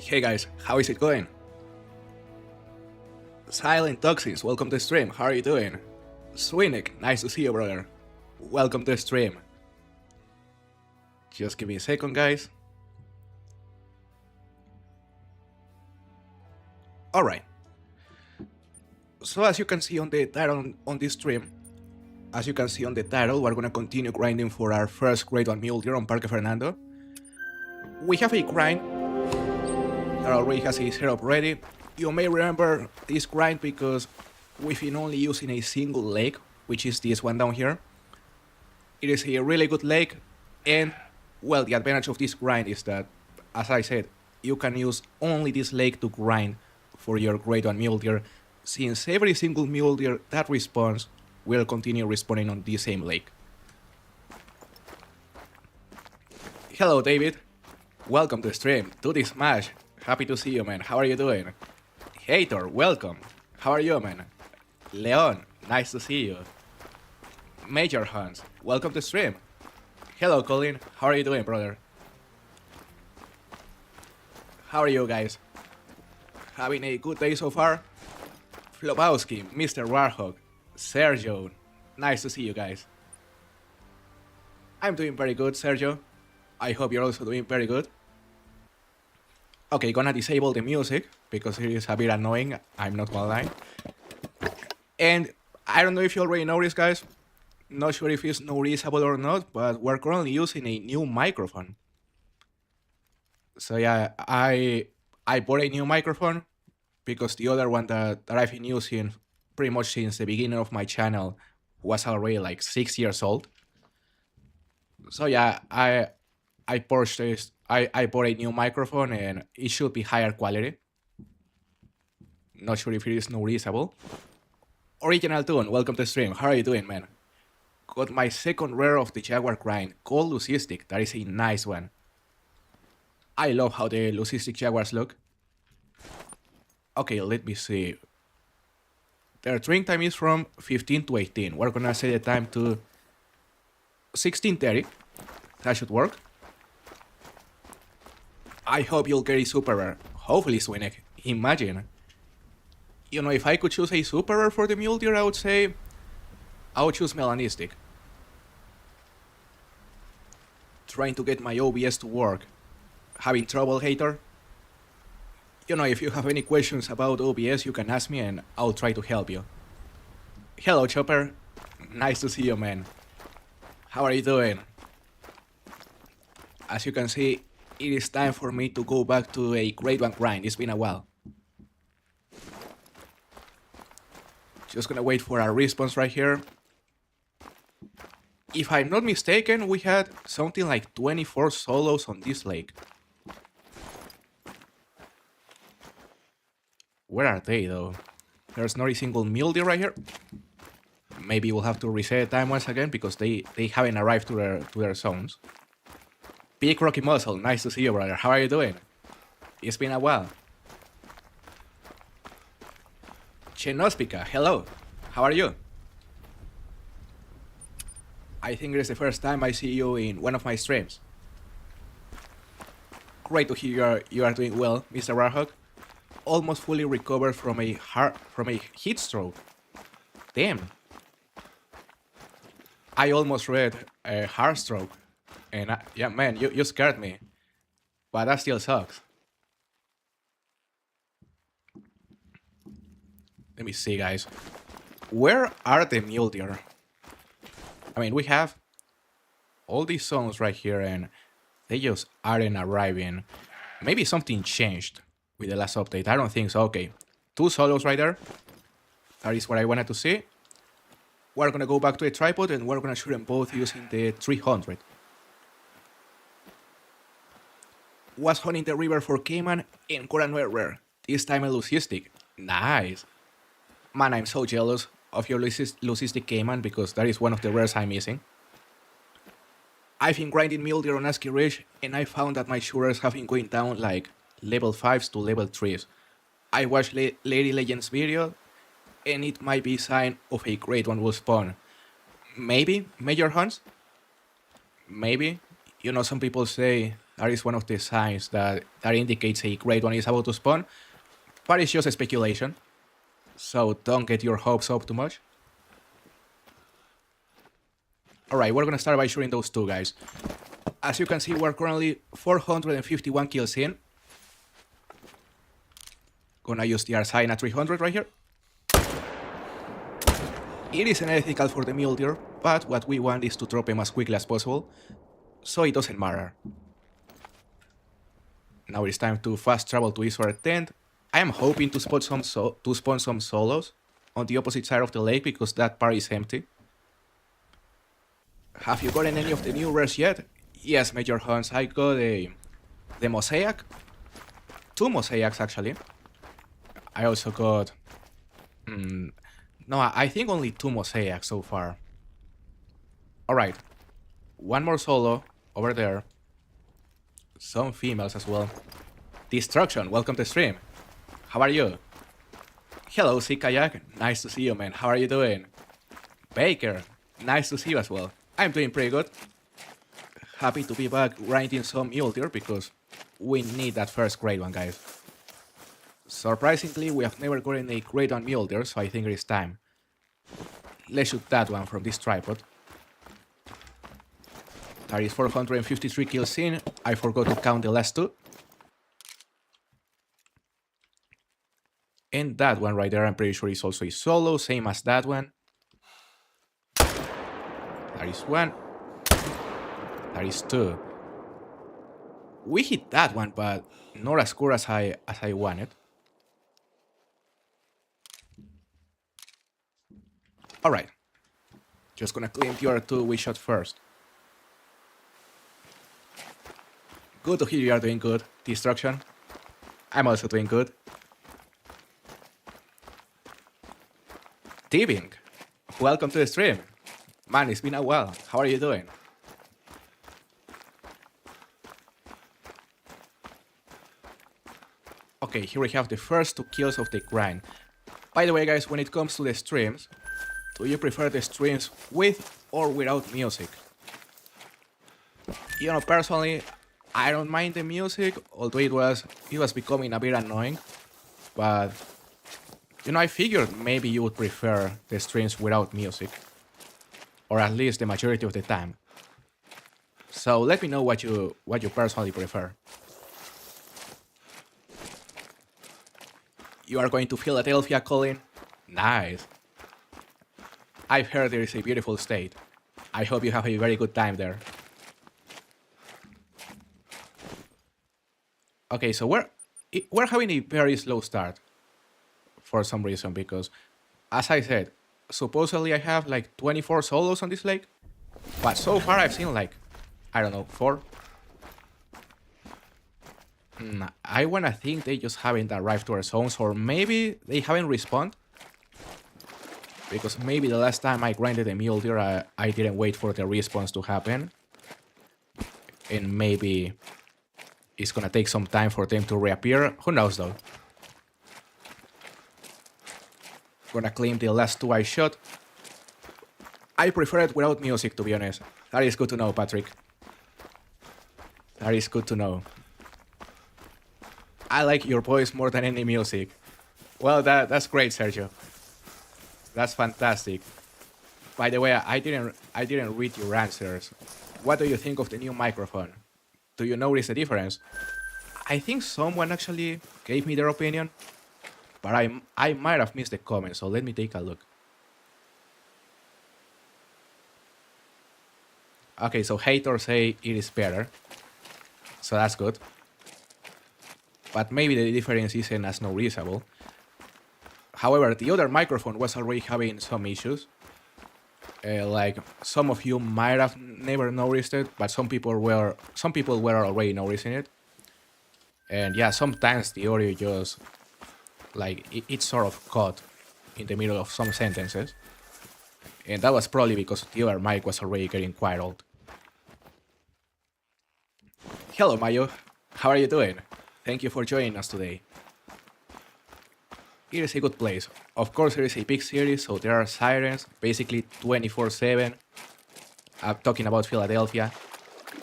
Hey guys, how is it going? Silent Toxins, welcome to the stream, how are you doing? Swinick, nice to see you brother. Welcome to the stream. Just give me a second guys. Alright. So as you can see on the title on this stream, we're gonna continue grinding for our first grade 1 Mule Deer on Parque Fernando. We have a grind that already has a setup ready. You may remember this grind because we've been only using a single lake, which is this one down here. It is a really good lake, and well, the advantage of this grind is that, as I said, you can use only this lake to grind for your grade 1 Mule Deer, since every single Mule Deer that respawns will continue respawning on the same lake. Hello David, welcome to the stream, to this Smash. Happy to see you man, how are you doing? Hater, welcome, how are you man? Leon, nice to see you. Major Hans, welcome to the stream. Hello Colin, how are you doing brother? How are you guys? Having a good day so far? Flobowski, Mr. Warhawk, Sergio, nice to see you guys. I'm doing very good, Sergio. I hope you're also doing very good. Okay, gonna disable the music because it is a bit annoying, I'm not gonna lie. And I don't know if you already noticed, guys. Not sure if it's noticeable or not, but we're currently using a new microphone. So yeah, I bought a new microphone because the other one that I've been using pretty much since the beginning of my channel was already like 6 years old. So yeah, I bought a new microphone and it should be higher quality. Not sure if it is noticeable. Original Tune, welcome to the stream. How are you doing, man? Got my second rare of the Jaguar grind, called Lucistic. That is a nice one. I love how the Lucistic Jaguars look. Okay, let me see. Their train time is from 15 to 18. We're gonna set the time to 16:30. That should work. I hope you'll get a super rare. Hopefully, Swinick. Imagine. You know, if I could choose a super rare for the Mule Deer, I would say I would choose Melanistic. Trying to get my OBS to work. Having trouble, hater? You know, if you have any questions about OBS, you can ask me and I'll try to help you. Hello, Chopper. Nice to see you, man. How are you doing? As you can see, it is time for me to go back to a grade 1 grind. It's been a while. Just gonna wait for our response right here. If I'm not mistaken, we had something like 24 solos on this lake. Where are they though? There's not a single Mule Deer right here. Maybe we'll have to reset time once again because they haven't arrived to their zones. Big Rocky Muscle, nice to see you brother. How are you doing? It's been a while. Chenospica, hello. How are you? I think it is the first time I see you in one of my streams. Great to hear you are doing well, Mr. Warhawk. Almost fully recovered from a heat stroke. Damn. I almost read a heart stroke. And yeah, man, you scared me. But that still sucks. Let me see, guys. Where are the Mule Deer? I mean, we have all these zones right here and they just aren't arriving. Maybe something changed with the last update. I don't think so. Okay, 2 solos right there. That is what I wanted to see. We're gonna go back to the tripod and we're gonna shoot them both using the 300. Was hunting the river for Cayman and got another rare. This time a Lucistic. Nice. Man, I'm so jealous of your Lucistic Cayman because that is one of the rares I'm missing. I've been grinding Mule Deer on ASCII Ridge and I found that my shooters have been going down like level 5s to level 3s. I watched Lady Legend's video and it might be a sign of a grade 1 will spawn. Maybe, Major Hans? Maybe. You know, some people say that is one of the signs that indicates a great one is about to spawn, but it's just a speculation. So don't get your hopes up too much. Alright, we're gonna start by shooting those two guys. As you can see, we're currently 451 kills in. Gonna use the RSI at 300 right here. It is unethical for the Mule Deer, but what we want is to drop him as quickly as possible, so it doesn't matter. Now it's time to fast travel to Eastward Tent. I am hoping to spawn some solos on the opposite side of the lake because that part is empty. Have you gotten any of the new rares yet? Yes, Major Hans, I got the Mosaic. 2 Mosaics actually. I also got... no, I think only 2 Mosaics so far. Alright. One more solo over there. Some females as well. Destruction, welcome to stream. How are you? Hello, Kayak. Nice to see you, man. How are you doing? Baker, nice to see you as well. I'm doing pretty good. Happy to be back grinding some Mule Deer because we need that first great one, guys. Surprisingly, we have never gotten a great one Mule Deer, so I think it is time. Let's shoot that one from this tripod. That is 453 kills in. I forgot to count the last 2. And that one right there, I'm pretty sure is also a solo, same as that one. That is 1. That is 2. We hit that one, but not as good as I wanted. Alright. Just gonna claim the other 2 we shot first. Good to hear you are doing good, Destruction. I'm also doing good. Tibbing, welcome to the stream. Man, it's been a while. How are you doing? Okay, here we have the first 2 kills of the grind. By the way, guys, when it comes to the streams, do you prefer the streams with or without music? You know, personally, I don't mind the music, although it was becoming a bit annoying. But, you know, I figured maybe you would prefer the streams without music. Or at least the majority of the time. So let me know what you personally prefer. You are going to Philadelphia, Colin? Nice. I've heard there is a beautiful state. I hope you have a very good time there. Okay, so we're having a very slow start. For some reason, because, as I said, supposedly I have like 24 solos on this lake. But so far I've seen like, I don't know, 4. I wanna think they just haven't arrived to our zones, or maybe they haven't respawned. Because maybe the last time I grinded a Mule Deer, I didn't wait for the respawns to happen. And maybe it's gonna take some time for them to reappear. Who knows though. Gonna claim the last 2 I shot. I prefer it without music, to be honest. That is good to know, Patrick. That is good to know. I like your voice more than any music. Well, that's great, Sergio. That's fantastic. By the way, I didn't read your answers. What do you think of the new microphone? Do you notice the difference? I think someone actually gave me their opinion, but I might have missed the comment, so let me take a look. Okay, so haters say it is better, so that's good. But maybe the difference isn't as noticeable. However, the other microphone was already having some issues. Like some of you might have never noticed it, but some people were already noticing it. And yeah, sometimes the audio just like it's sort of caught in the middle of some sentences. And that was probably because the other mic was already getting quite old. Hello, Mayo. How are you doing? Thank you for joining us today. It is a good place. Of course, it is a big city, so there are sirens, basically 24/7. I'm talking about Philadelphia.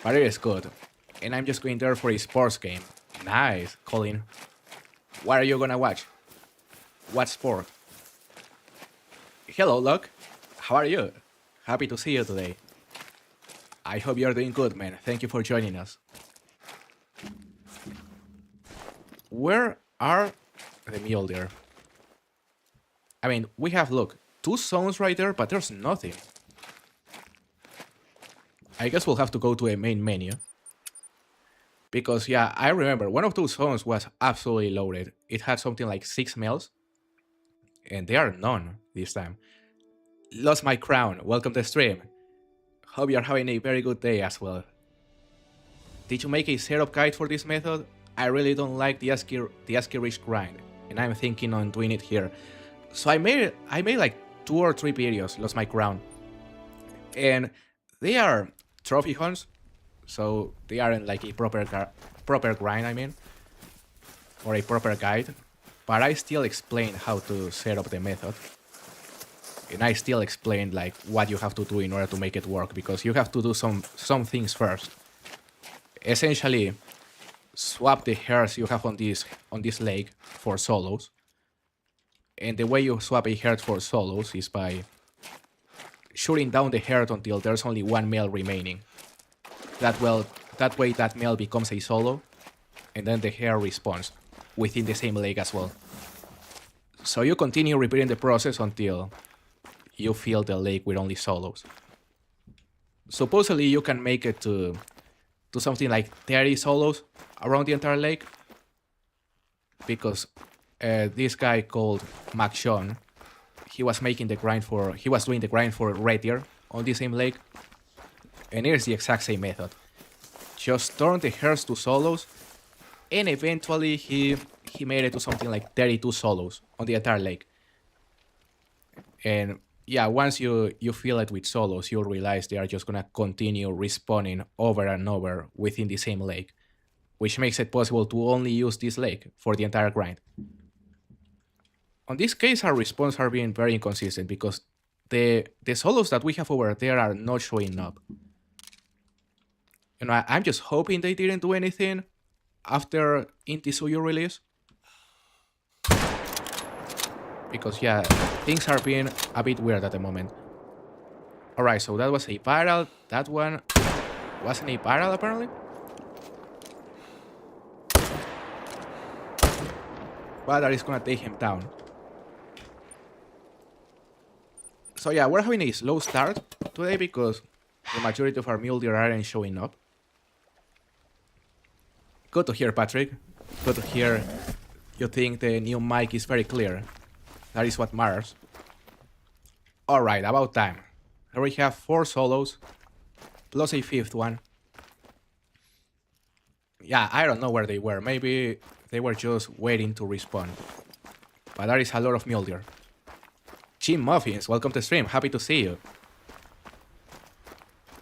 but it is good. And I'm just going there for a sports game. Nice, Colin. What are you gonna watch? What sport? Hello, Locke. How are you? Happy to see you today. I hope you're doing good, man. Thank you for joining us. Where are the Mule Deer? I mean, we have, look, 2 zones right there, but there's nothing. I guess we'll have to go to a main menu. Because, yeah, I remember one of those zones was absolutely loaded. It had something like 6 males. And there are none this time. Lost my crown. Welcome to the stream. Hope you're having a very good day as well. Did you make a setup guide for this method? I really don't like the ASCII rich grind, and I'm thinking on doing it here. So I made like 2 or 3 videos, Lost my crown. And they are trophy hunts, so they aren't like a proper grind, I mean, or a proper guide. But I still explain how to set up the method. And I still explain like what you have to do in order to make it work, because you have to do some things first. Essentially, swap the hares you have on this lake for solos. And the way you swap a herd for solos is by shooting down the herd until there's only 1 male remaining. That way that male becomes a solo, and then the hare respawns within the same lake as well. So you continue repeating the process until you fill the lake with only solos. Supposedly you can make it to something like 30 solos around the entire lake, because this guy called MacSean, he was doing the grind for Red Deer on the same lake, and it is the exact same method. Just turn the hares to solos, and eventually he made it to something like 32 solos on the entire lake. And yeah, once you fill it with solos, you'll realize they are just gonna continue respawning over and over within the same lake, which makes it possible to only use this lake for the entire grind. On this case, our respawns are being very inconsistent because the solos that we have over there are not showing up. You know, I'm just hoping they didn't do anything after Intisuyu release. Because yeah, things are being a bit weird at the moment. Alright, so that was a viral. That one wasn't a viral apparently. But that is gonna take him down. So yeah, we're having a slow start today because the majority of our mule deer aren't showing up. Good to hear, Patrick. Good to hear you think the new mic is very clear. That is what matters. Alright, about time. Here we have 4 solos, plus a 5th one. Yeah, I don't know where they were. Maybe they were just waiting to respawn. But there is a lot of mule deer. Jim Muffins, welcome to stream. Happy to see you.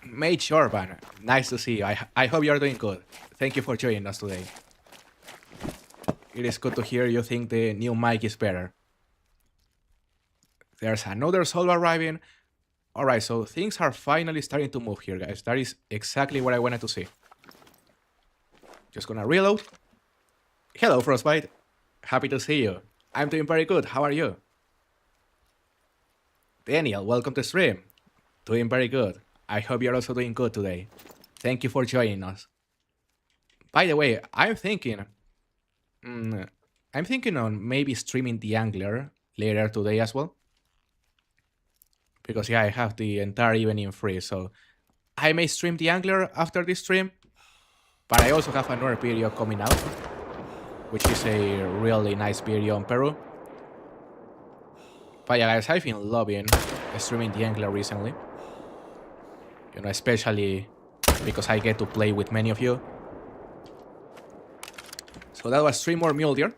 Mate Shorban, nice to see you. I hope you're doing good. Thank you for joining us today. It is good to hear you think the new mic is better. There's another solo arriving. Alright, so things are finally starting to move here, guys. That is exactly what I wanted to see. Just gonna reload. Hello, Frostbite. Happy to see you. I'm doing very good. How are you? Daniel, welcome to stream. Doing very good. I hope you're also doing good today. Thank you for joining us. By the way, I'm thinking on maybe streaming the Angler later today as well. Because yeah, I have the entire evening free, so I may stream the Angler after this stream. But I also have another video coming out, which is a really nice video on Peru. But yeah, guys, I've been loving streaming the Angler recently. You know, especially because I get to play with many of you. So that was 3 more mule deer.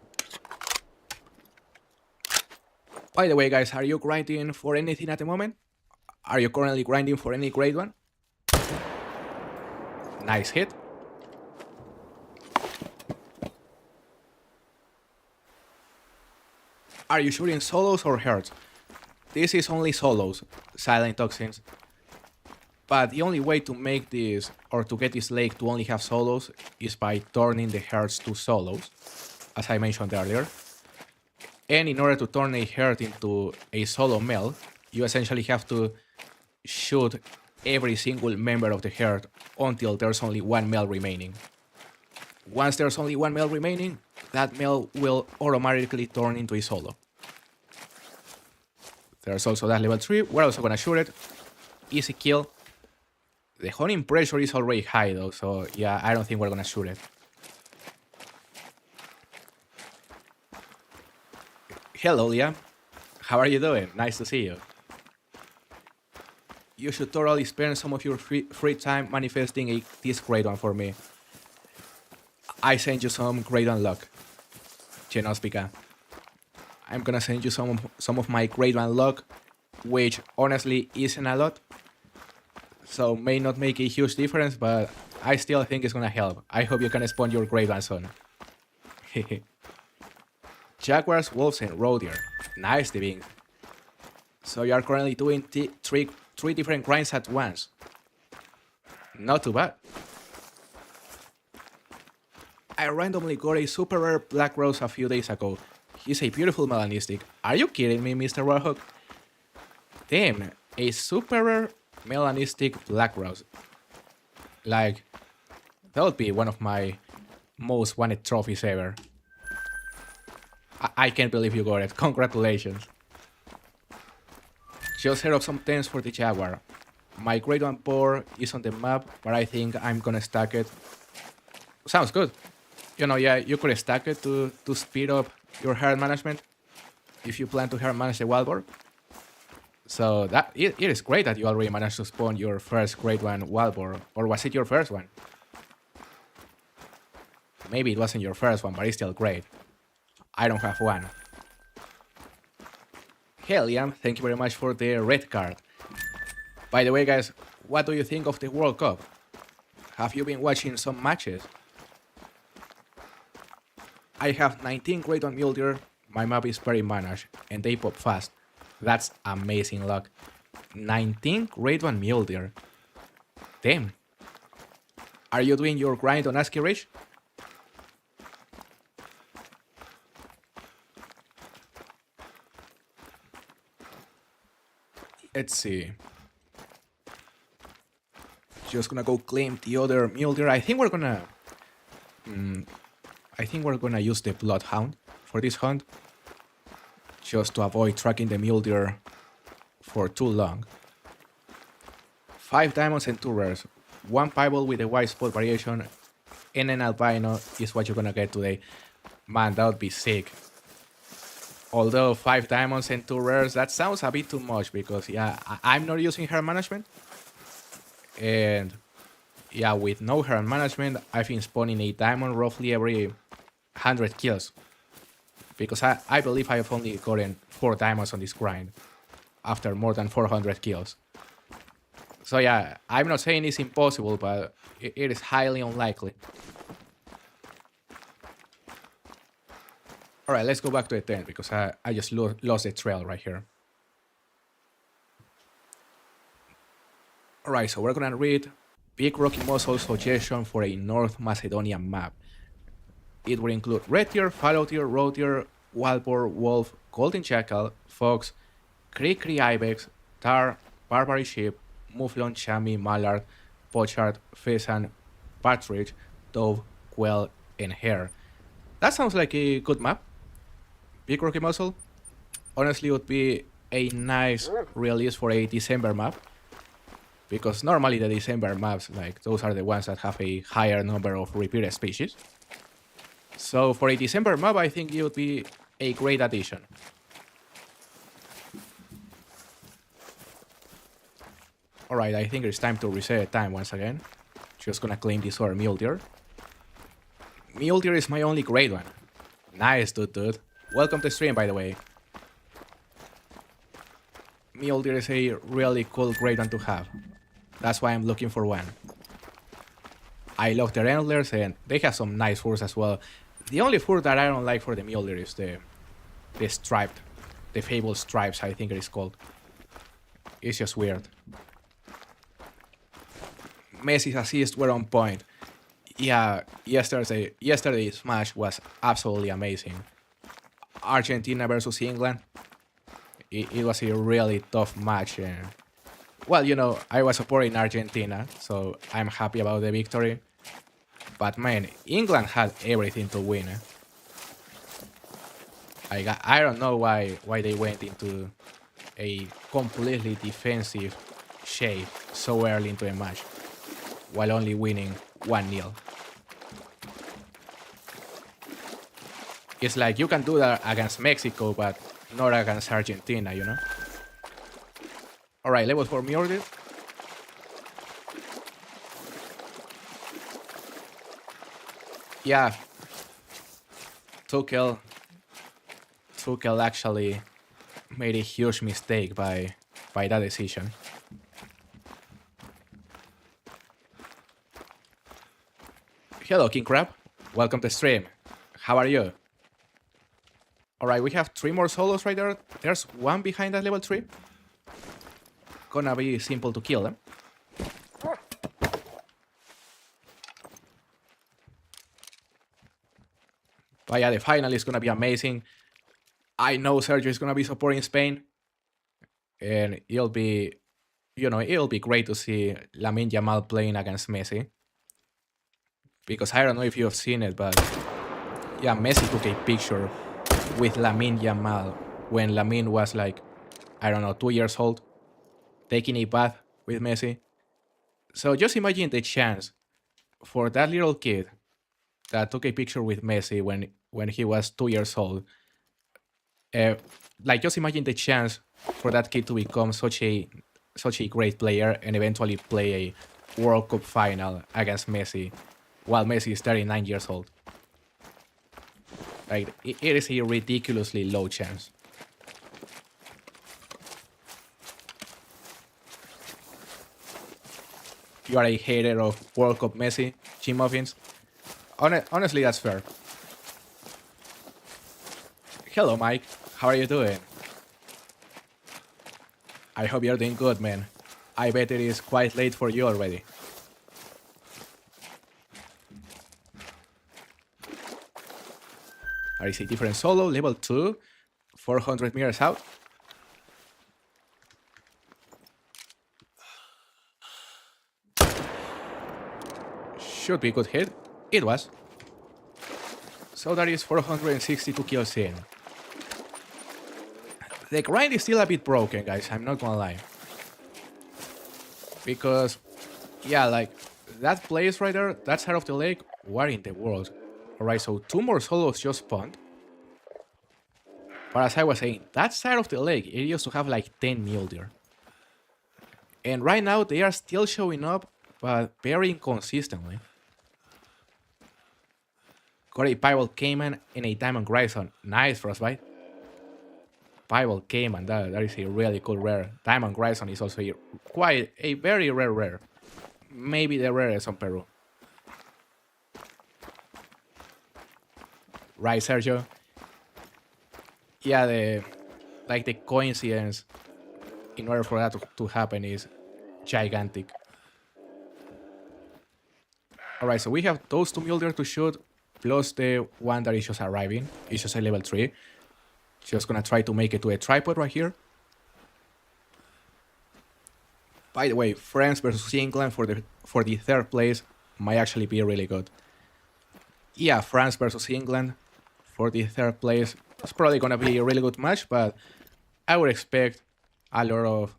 By the way, guys, are you grinding for anything at the moment? Are you currently grinding for any grade one? Nice hit. Are you shooting solos or herds? This is only solos, Silent Toxins. But the only way to make this, or to get this lake to only have solos, is by turning the herds to solos, as I mentioned earlier. And in order to turn a herd into a solo male, you essentially have to shoot every single member of the herd until there's only one male remaining. Once there's only one male remaining, that male will automatically turn into a solo. There's also that level 3. We're also gonna shoot it. Easy kill. The hunting pressure is already high though, so yeah, I don't think we're gonna shoot it. Hello, Liam. How are you doing? Nice to see you. You should totally spend some of your free time manifesting this great one for me. I sent you some great one luck. Genospica. I'm gonna send you some of my great one luck, which honestly isn't a lot. So may not make a huge difference, but I still think it's gonna help. I hope you can spawn your great one soon. Jaguars, wolves, and roe deer. Nice, Diving. So you are currently doing three different grinds at once. Not too bad. I randomly got a super rare black rose a few days ago. He's a beautiful melanistic. Are you kidding me, Mr. Warhawk? Damn, a super rare melanistic black rose. Like, that would be one of my most wanted trophies ever. I can't believe you got it. Congratulations. Just set up some tents for the Jaguar. My grade 1 board is on the map, but I think I'm gonna stack it. Sounds good. You know, yeah, you could stack it to speed up your herd management if you plan to herd manage the wild boar. So that it is great that you already managed to spawn your first grade 1 wild boar. Or was it your first one? Maybe it wasn't your first one, but it's still great. I don't have one. Hell, Liam, thank you very much for the red card. By the way, guys, what do you think of the World Cup? Have you been watching some matches? I have 19 grade 1 Mule Deer, my map is very managed, and they pop fast. That's amazing luck. 19 grade 1 Mule Deer. Damn. Are you doing your grind on ASCII Ridge? Let's see. Just gonna go claim the other Mule Deer. I think we're gonna use the Bloodhound for this hunt, just to avoid tracking the Mule Deer for too long. 5 diamonds and 2 rares. 1 piebald with a white spot variation and an albino is what you're gonna get today. Man, that would be sick. Although 5 diamonds and 2 rares, that sounds a bit too much because, yeah, I'm not using herd management. And, yeah, with no herd management, I've been spawning a diamond roughly every 100 kills. Because I believe I have only gotten 4 diamonds on this grind after more than 400 kills. So, yeah, I'm not saying it's impossible, but it is highly unlikely. Alright, let's go back to the tent because I just lost the trail right here. Alright, so we're gonna read Big Rocky Muscle suggestion for a North Macedonian map. It will include red deer, fallow deer, roe deer, wild boar, wolf, golden jackal, fox, cri-cri ibex, tar, Barbary sheep, mouflon, chamois, mallard, pochard, pheasant, partridge, dove, quail, and hare. That sounds like a good map. Big Rocky Muscle honestly would be a nice release for a December map, because normally the December maps, like, those are the ones that have a higher number of repeated species. So for a December map, I think it would be a great addition. Alright, I think it's time to reset the time once again. Just gonna claim this other Mule Deer. Mule Deer is my only great one. Nice, dude. Welcome to stream, by the way. Mule Deer is a really cool great one to have. That's why I'm looking for one. I love their antlers and they have some nice furs as well. The only fur that I don't like for the Mule Deer is the striped, the fabled stripes, I think it is called. It's just weird. Messi's assists were on point. Yeah, yesterday's match was absolutely amazing. Argentina versus England. It was a really tough match. And, well, I was supporting Argentina, so I'm happy about the victory. But man, England had everything to win. I don't know why they went into a completely defensive shape so early into a match while only winning 1-0. It's like you can do that against Mexico, but not against Argentina, Alright, level 4 Mule Deer. Yeah. Tuchel actually made a huge mistake by that decision. Hello, King Crab. Welcome to stream. How are you? Alright, we have 3 more solos right there. There's one behind that level 3. Gonna be simple to kill them. But yeah, the final is gonna be amazing. I know Sergio is gonna be supporting Spain. And it'll be great to see Lamine Yamal playing against Messi. Because I don't know if you have seen it, but yeah, Messi took a picture with Lamine Yamal when Lamine was like, I don't know, 2 years old, taking a bath with Messi. So just imagine the chance for that little kid that took a picture with Messi when he was 2 years old. Just imagine the chance for that kid to become such a great player and eventually play a World Cup final against Messi while Messi is 39 years old. Like, it is a ridiculously low chance. You are a hater of World Cup Messi, Jim Muffins. Honestly, that's fair. Hello, Mike. How are you doing? I hope you're doing good, man. I bet it is quite late for you already. There is a different solo, level 2, 400 meters out. Should be a good hit. It was. So that is 462 kills in. The grind is still a bit broken, guys, I'm not gonna lie. Because, yeah, like, that place right there, that side of the lake, what in the world? Alright, so 2 more solos just spawned. But as I was saying, that side of the lake, it used to have like 10 Mule Deer. And right now, they are still showing up, but very inconsistently. Got a Pybal Cayman and a Diamond Grayson. Nice, Frostbite. Pybal Cayman, that is a really cool rare. Diamond Grayson is also a very rare. Maybe the rarest on Peru. Right, Sergio? Yeah, the coincidence in order for that to happen is gigantic. Alright, so we have those 2 Mule Deer to shoot, plus the one that is just arriving. It's just a level 3. Just gonna try to make it to a tripod right here. By the way, France versus England for the 3rd place might actually be really good. Yeah, France versus England for the 3rd place. It's probably gonna be a really good match, but I would expect a lot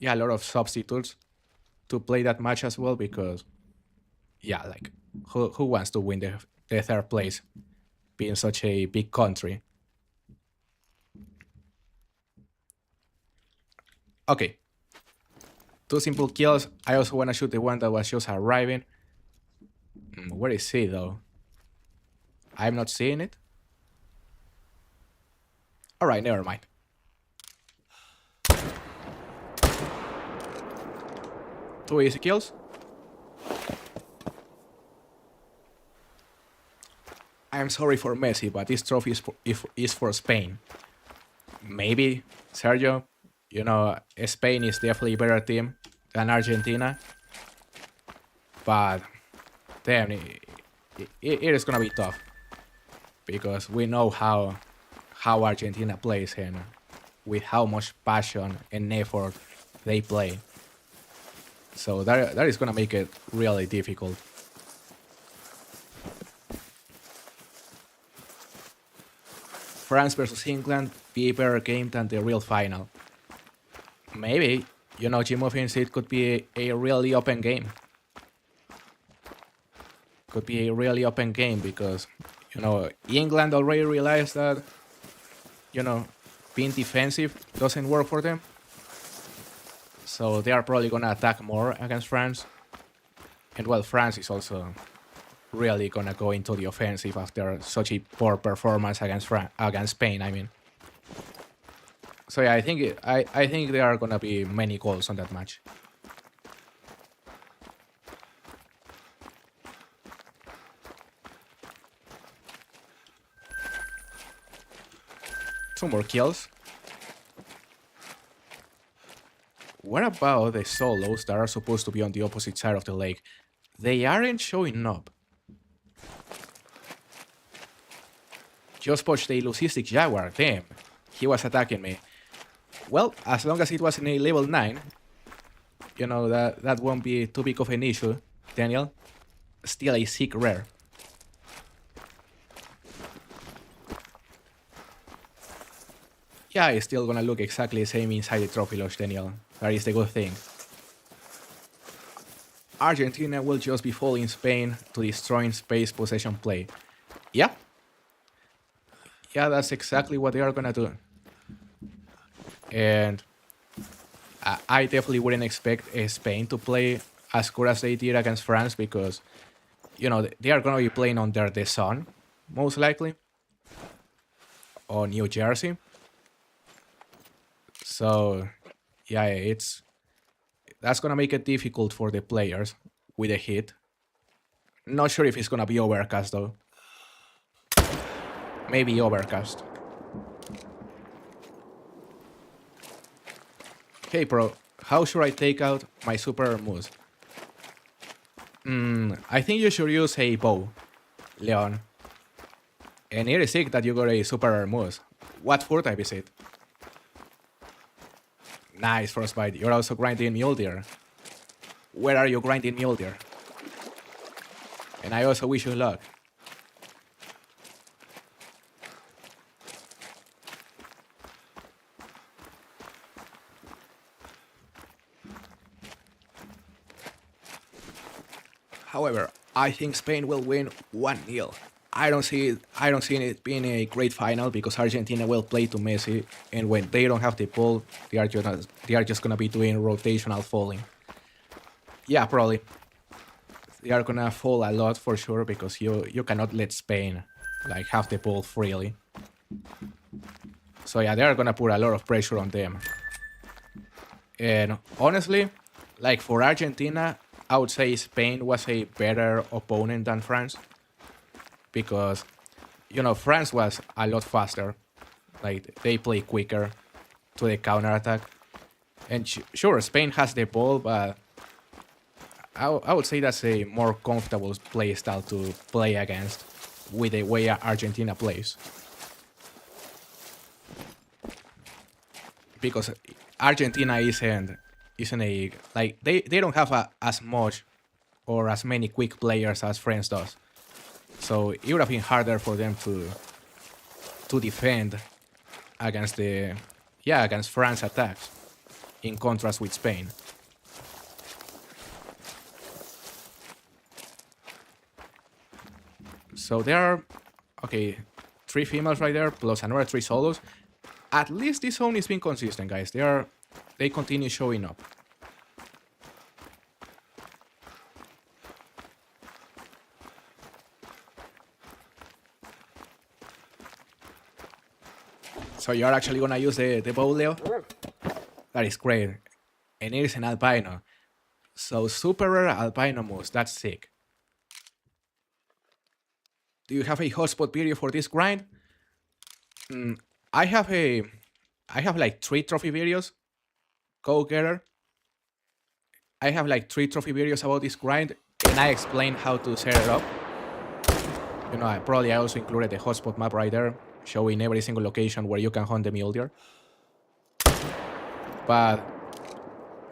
of substitutes to play that match as well, because yeah, like who wants to win the 3rd place being such a big country? Okay. 2 simple kills. I also want to shoot the one that was just arriving. Where is he, though? I'm not seeing it. Alright, never mind. Two easy kills. I'm sorry for Messi, but this trophy is for Spain. Maybe, Sergio. You know, Spain is definitely a better team than Argentina. But damn, it is gonna be tough because we know how Argentina plays and with how much passion and effort they play. So that is gonna make it really difficult. France versus England be a better game than the real final. Maybe, Jimmy thinks it could be a really open game. Could be a really open game because, England already realized that, being defensive doesn't work for them. So they are probably gonna attack more against France. And well, France is also really gonna go into the offensive after such a poor performance against Spain. I mean, so yeah, I think there are gonna be many goals on that match. Two more kills. What about the solos that are supposed to be on the opposite side of the lake? They aren't showing up. Just poached a Lucistic Jaguar, damn. He was attacking me. Well, as long as it was in a level 9, that won't be too big of an issue, Daniel. Still a sick rare. Yeah, it's still gonna look exactly the same inside the trophy lodge, Daniel. That is the good thing. Argentina will just be following Spain to destroying space possession play. Yeah. Yeah, that's exactly what they are gonna do. And I definitely wouldn't expect Spain to play as good as they did against France because, they are gonna be playing under the sun, most likely, or New Jersey. So, yeah, that's gonna make it difficult for the players with the heat. Not sure if it's gonna be overcast though. Maybe overcast. Hey bro, how should I take out my super moose? I think you should use a bow, Leon. And it is sick that you got a super moose. What fur type is it? Nice, Frostbite. You're also grinding Mule Deer. Where are you grinding Mule Deer? And I also wish you luck. However, I think Spain will win 1-0. I don't see it being a great final because Argentina will play to Messi, and when they don't have the ball, they are just gonna be doing rotational falling. Yeah, probably. They are gonna fall a lot for sure because you cannot let Spain have the ball freely. So yeah, they are gonna put a lot of pressure on them. And honestly, for Argentina, I would say Spain was a better opponent than France. Because, France was a lot faster. They play quicker to the counterattack. And sure, Spain has the ball, but I would say that's a more comfortable play style to play against with the way Argentina plays. Because Argentina isn't a... they don't have as much or as many quick players as France does. So it would have been harder for them to defend against against France attacks, in contrast with Spain. So there are, 3 females right there, plus another 3 solos. At least this zone is being consistent, guys. They continue showing up. So you're actually gonna use the bow, Leo? That is great. And it is an albino. So super rare albino moose, that's sick. Do you have a hotspot video for this grind? I have 3 trophy videos. Go getter. I have 3 trophy videos about this grind, when I explained how to set it up, you know, I also included the hotspot map right there, showing every single location where you can hunt the mule deer. But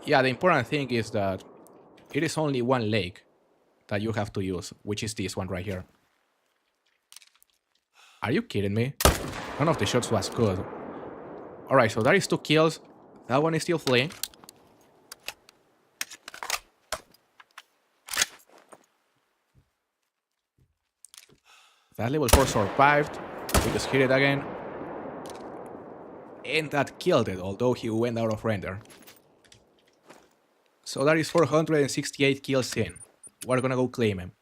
yeah, the important thing is that it is only one lake that you have to use, which is this one right here. Are you kidding me? None of the shots was good. Alright, so that is 2 kills. That one is still fleeing. That level 4 survived. We just hit it again. And that killed it, although he went out of render. So that is 468 kills in. We're gonna go claim him.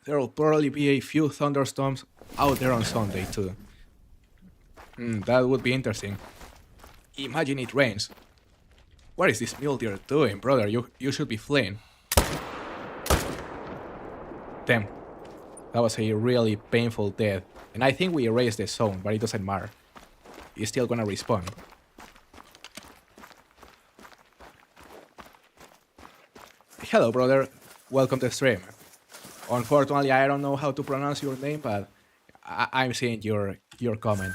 There will probably be a few thunderstorms out there on Sunday too. That would be interesting. Imagine it rains. What is this mule deer doing, brother? You should be fleeing. Damn. That was a really painful death. And I think we erased the zone, but it doesn't matter. It's still gonna respawn. Hello, brother. Welcome to the stream. Unfortunately, I don't know how to pronounce your name, but I'm seeing your comment.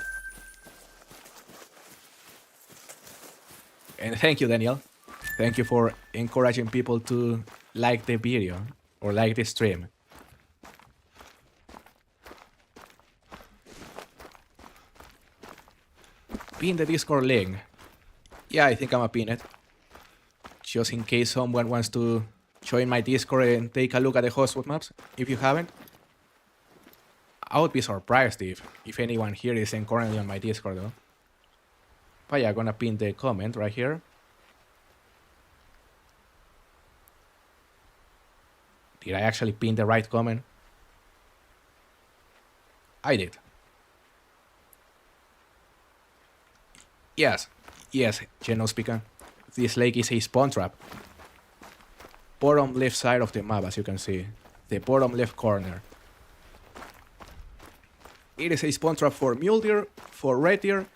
And thank you, Daniel. Thank you for encouraging people to like the video or like the stream. Pin the Discord link. Yeah, I think I'm gonna pin it. Just in case someone wants to join my Discord and take a look at the hotspot maps, if you haven't. I would be surprised if anyone here isn't currently on my Discord though. But yeah, I'm gonna pin the comment right here. Did I actually pin the right comment? I did. Yes, Geno speaker. This lake is a spawn trap. Bottom left side of the map, as you can see. The bottom left corner. It is a spawn trap for mule deer, for red deer,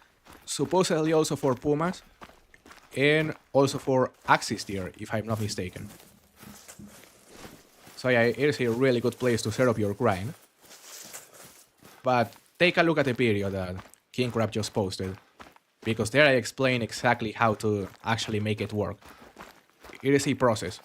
supposedly also for pumas, and also for axis deer, if I'm not mistaken. So yeah, it is a really good place to set up your grind. But take a look at the video that King Crab just posted, because there I explain exactly how to actually make it work. It is a process.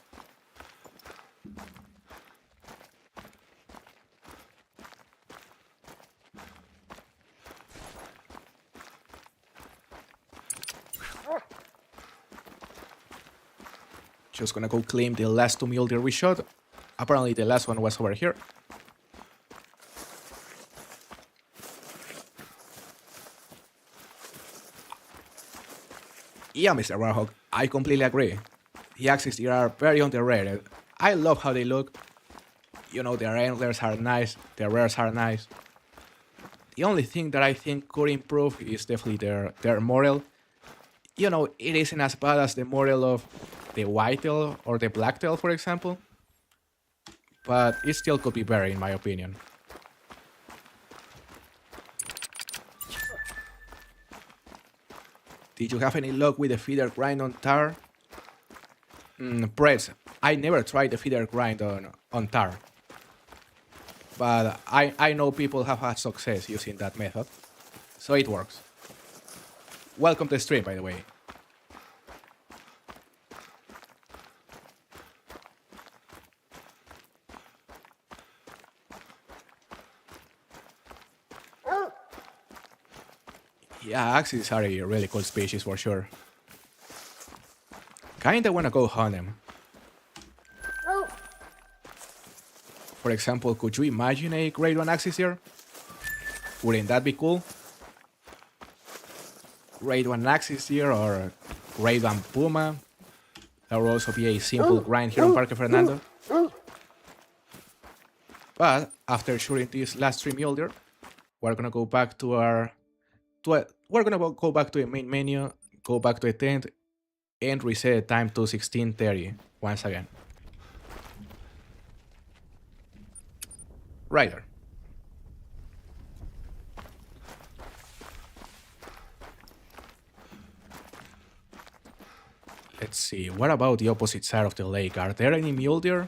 Just gonna go claim the last 2 mule deer we shot. Apparently the last one was over here. Yeah, Mr. Warhawk, I completely agree. The axis deer are very underrated. I love how they look. You know, their antlers are nice, their rears are nice. The only thing that I think could improve is definitely their morale. You know, it isn't as bad as the morale of the whitetail or the blacktail, for example. But it still could be better in my opinion. Did you have any luck with the feeder grind on tar? Press, I never tried the feeder grind on tar. But I know people have had success using that method. So it works. Welcome to the stream, by the way. Yeah, axes are a really cool species for sure. Kinda wanna go hunt them. For example, could you imagine a grade 1 axis here? Wouldn't that be cool? Grade 1 axis here or grade 1 puma. That would also be a simple grind here on Parque Fernando. But after shooting this last 3 mule deer, we're gonna go back to the main menu, go back to the tent, and reset the time to 16:30 once again. Right there. Let's see, what about the opposite side of the lake? Are there any mule deer?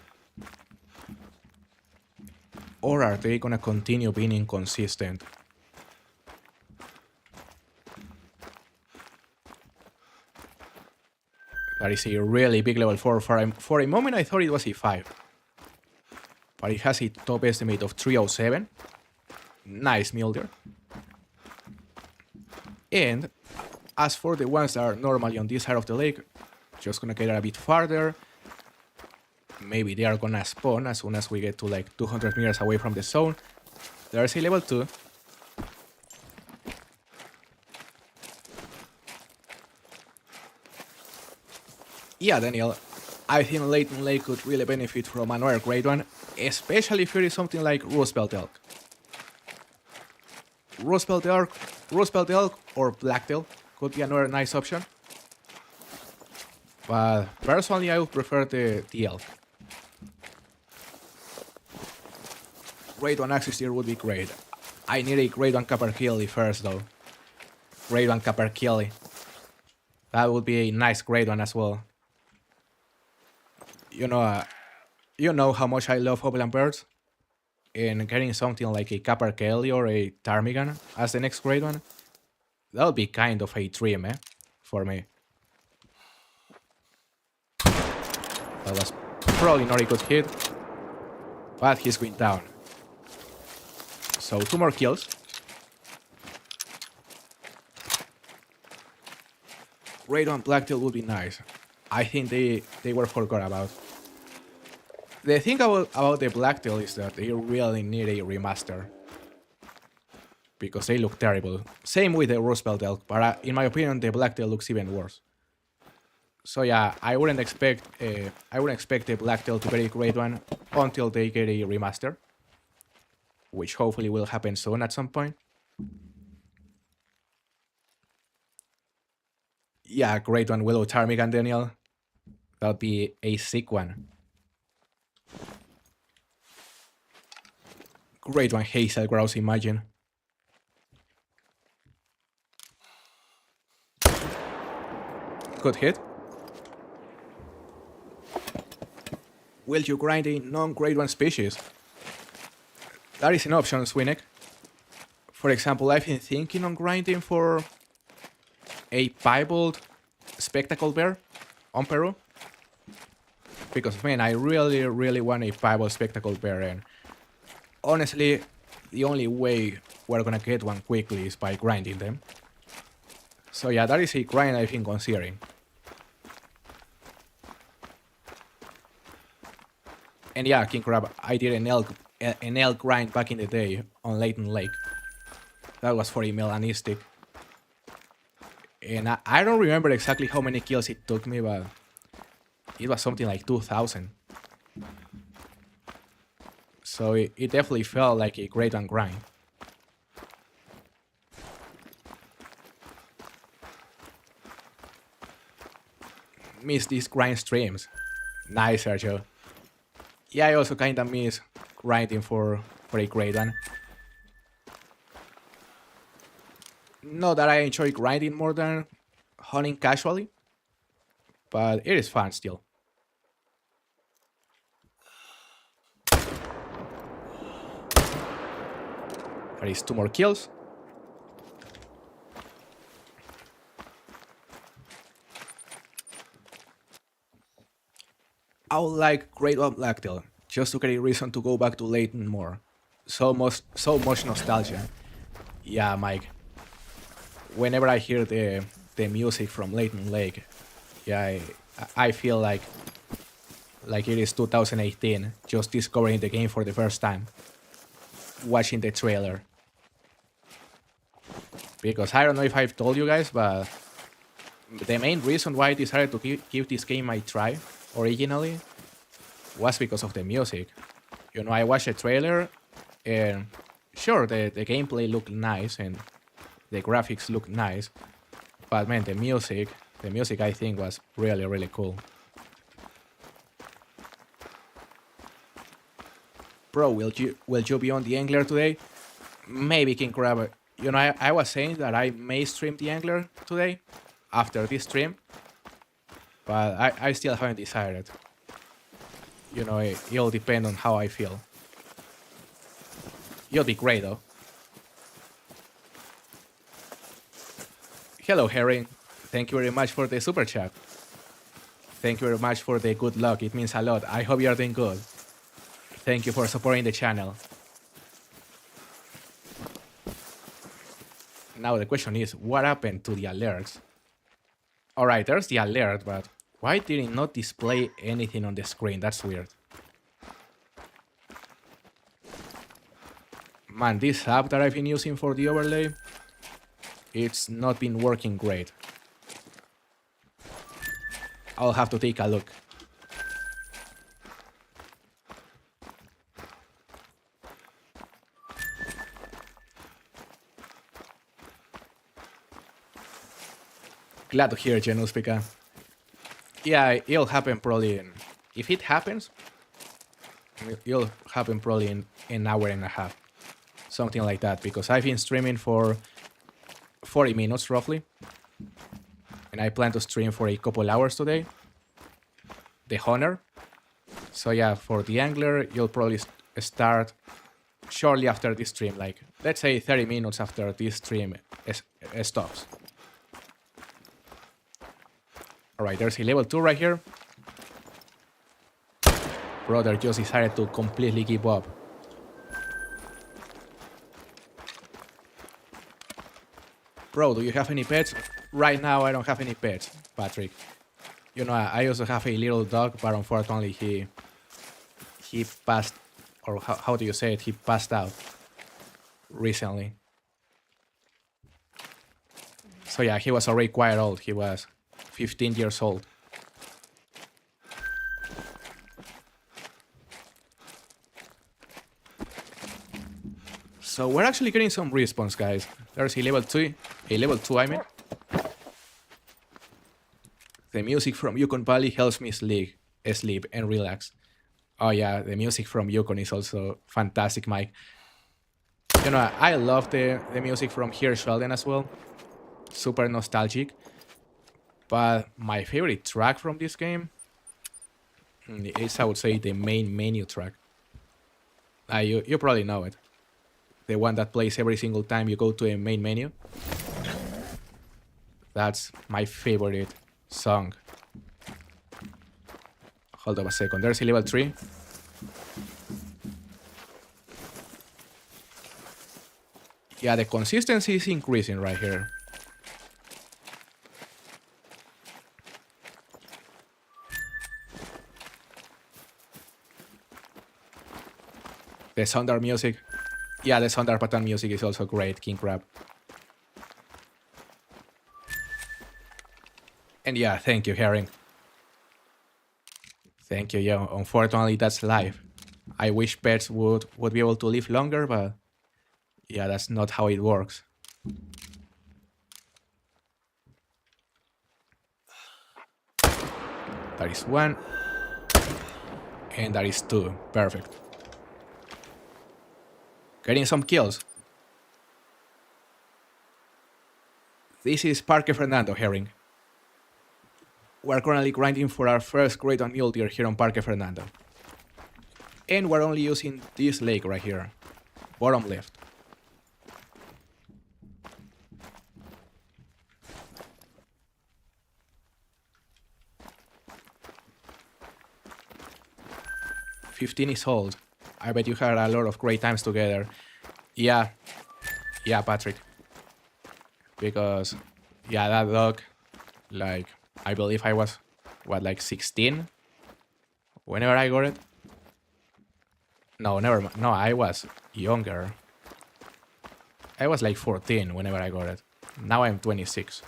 Or are they gonna continue being inconsistent? That is a really big level 4. For a moment I thought it was a 5. But it has a top estimate of 307. Nice mule deer. And as for the ones that are normally on this side of the lake, just gonna get a bit farther. Maybe they are gonna spawn as soon as we get to like 200 meters away from the zone. There's a level 2. Yeah, Daniel, I think Leighton Lake could really benefit from another great one, especially if it is something like Roosevelt Elk. Roosevelt Elk or Blacktail could be another nice option. But personally, I would prefer the elk. Grade 1 axis deer would be great. I need a grade 1 capercaillie first though. Grade 1 capercaillie. That would be a nice grade 1 as well. You know how much I love upland birds, and getting something like a capercaillie or a ptarmigan as the next grade 1, that would be kind of a dream, for me. That was probably not a good hit, but he's going down. So 2 more kills. Grade 1 blacktail would be nice. I think they were forgot about. The thing about the blacktail is that they really need a remaster, because they look terrible. Same with the Roosevelt elk, but in my opinion the blacktail looks even worse. So yeah, I wouldn't expect the blacktail to get a grade 1 until they get a remaster, which hopefully will happen soon at some point. Yeah, grade 1 willow ptarmigan, Daniel. That would be a sick one. Grade 1 hazel grouse, imagine. Good hit. Will you grind a non-grade 1 species? That is an option, Swinek. For example, I've been thinking on grinding for a piebald spectacled bear on Peru. Because, man, I really want a piebald spectacled bear, and honestly, the only way we're gonna get one quickly is by grinding them. So yeah, that is a grind I've been considering. And yeah, King Crab, I did an elk grind back in the day on Leighton Lake. That was for a melanistic. And I don't remember exactly how many kills it took me, but it was something like 2,000. So it definitely felt like a grade 1 grind. Miss these grind streams. Nice, Sergio. Yeah, I also kinda miss grinding for a grade 1. Not that I enjoy grinding more than hunting casually, but it is fun still. There is 2 more kills. I would like grade 1 blacktail, just to get a reason to go back to Leighton more. So much nostalgia. Yeah, Mike. Whenever I hear the music from Leighton Lake, yeah, I feel like it is 2018, just discovering the game for the first time, watching the trailer. Because I don't know if I've told you guys, but the main reason why I decided to give this game a try originally was because of the music. You know, I watched the trailer, and sure, the gameplay looked nice and the graphics looked nice, but man, the music I think was really cool. Bro, will you be on the Angler today? Maybe, King Crab. You know, I was saying that I may stream the Angler today after this stream. but I still haven't decided. You know, it'll depend on how I feel. It'll be great though. Hello, Herring. Thank you very much for the super chat. Thank you very much for the good luck. It means a lot. I hope you are doing good. Thank you for supporting the channel. Now the question is, what happened to the alerts? Alright, there's the alert, but why did it not display anything on the screen? That's weird. Man, this app that I've been using for the overlay, it's not been working great. I'll have to take a look. Glad to hear, Genuspica. Yeah, it'll happen probably in... If it happens, it'll happen probably in an hour and a half. Something like that, because I've been streaming for 40 minutes roughly. And I plan to stream for a couple hours today. theHunter. So yeah, for the angler, you'll probably start shortly after this stream, like let's say 30 minutes after this stream stops. Alright, there's a level 2 right here. Brother just decided to completely give up. Bro, do you have any pets? Right now, I don't have any pets, Patrick. You know, I also have a little dog, but unfortunately he passed, or how do you say it? He passed out recently. So yeah, he was already quite old. He was 15 years old. So we're actually getting some response, guys. There's a level 2, I mean. The music from Yukon Valley helps me sleep and relax. Oh yeah, the music from Yukon is also fantastic, Mike. You know, I love the music from here, Sheldon, as well. Super nostalgic. But my favorite track from this game is, I would say, the main menu track. You probably know it. The one that plays every single time you go to a main menu. That's my favorite song. Hold up a second. There's a level 3. Yeah, the consistency is increasing right here. The Sundar music. Yeah, the Sundar pattern music is also great, King Crab. And yeah, thank you, Herring. Thank you, yeah, unfortunately that's life. I wish pets would be able to live longer, but yeah, that's not how it works. That is 1. And that is 2. Perfect. Getting some kills. This is Parque Fernando, Herring. We're currently grinding for our first grade on Mule Deer here on Parque Fernando. And we're only using this lake right here. Bottom left. $15 is old. I bet you had a lot of great times together. Yeah, Patrick. Because, yeah, that dog, like, I believe I was, what, like 16? Whenever I got it? No, never mind. No, I was younger. I was like 14 whenever I got it. Now I'm 26.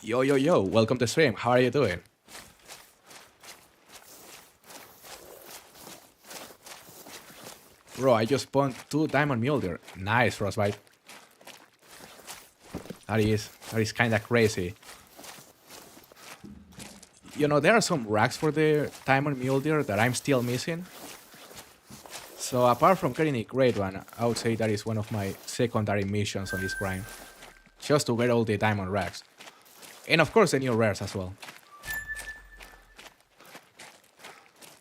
Yo, welcome to stream. How are you doing? Bro, I just spawned 2 diamond mule deer. Nice, Frostbite. That is kinda crazy. You know, there are some racks for the diamond mule deer that I'm still missing. So apart from getting a great one, I would say that is one of my secondary missions on this grind. just to get all the diamond rags. And of course the new rares as well.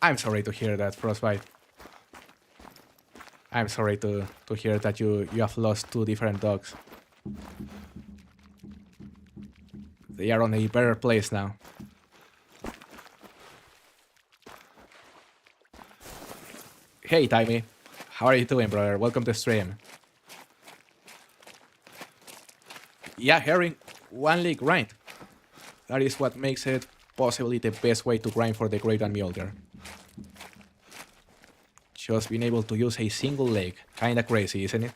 I'm sorry to hear that, Frostbite. I'm sorry to hear that you have lost 2 different dogs. They are on a better place now. Hey, Timmy. How are you doing, brother? Welcome to stream. Yeah, herring, 1 league grind. That is what makes it possibly the best way to grind for the Great One Mule Deer. Just being able to use a single leg. Kinda crazy, isn't it?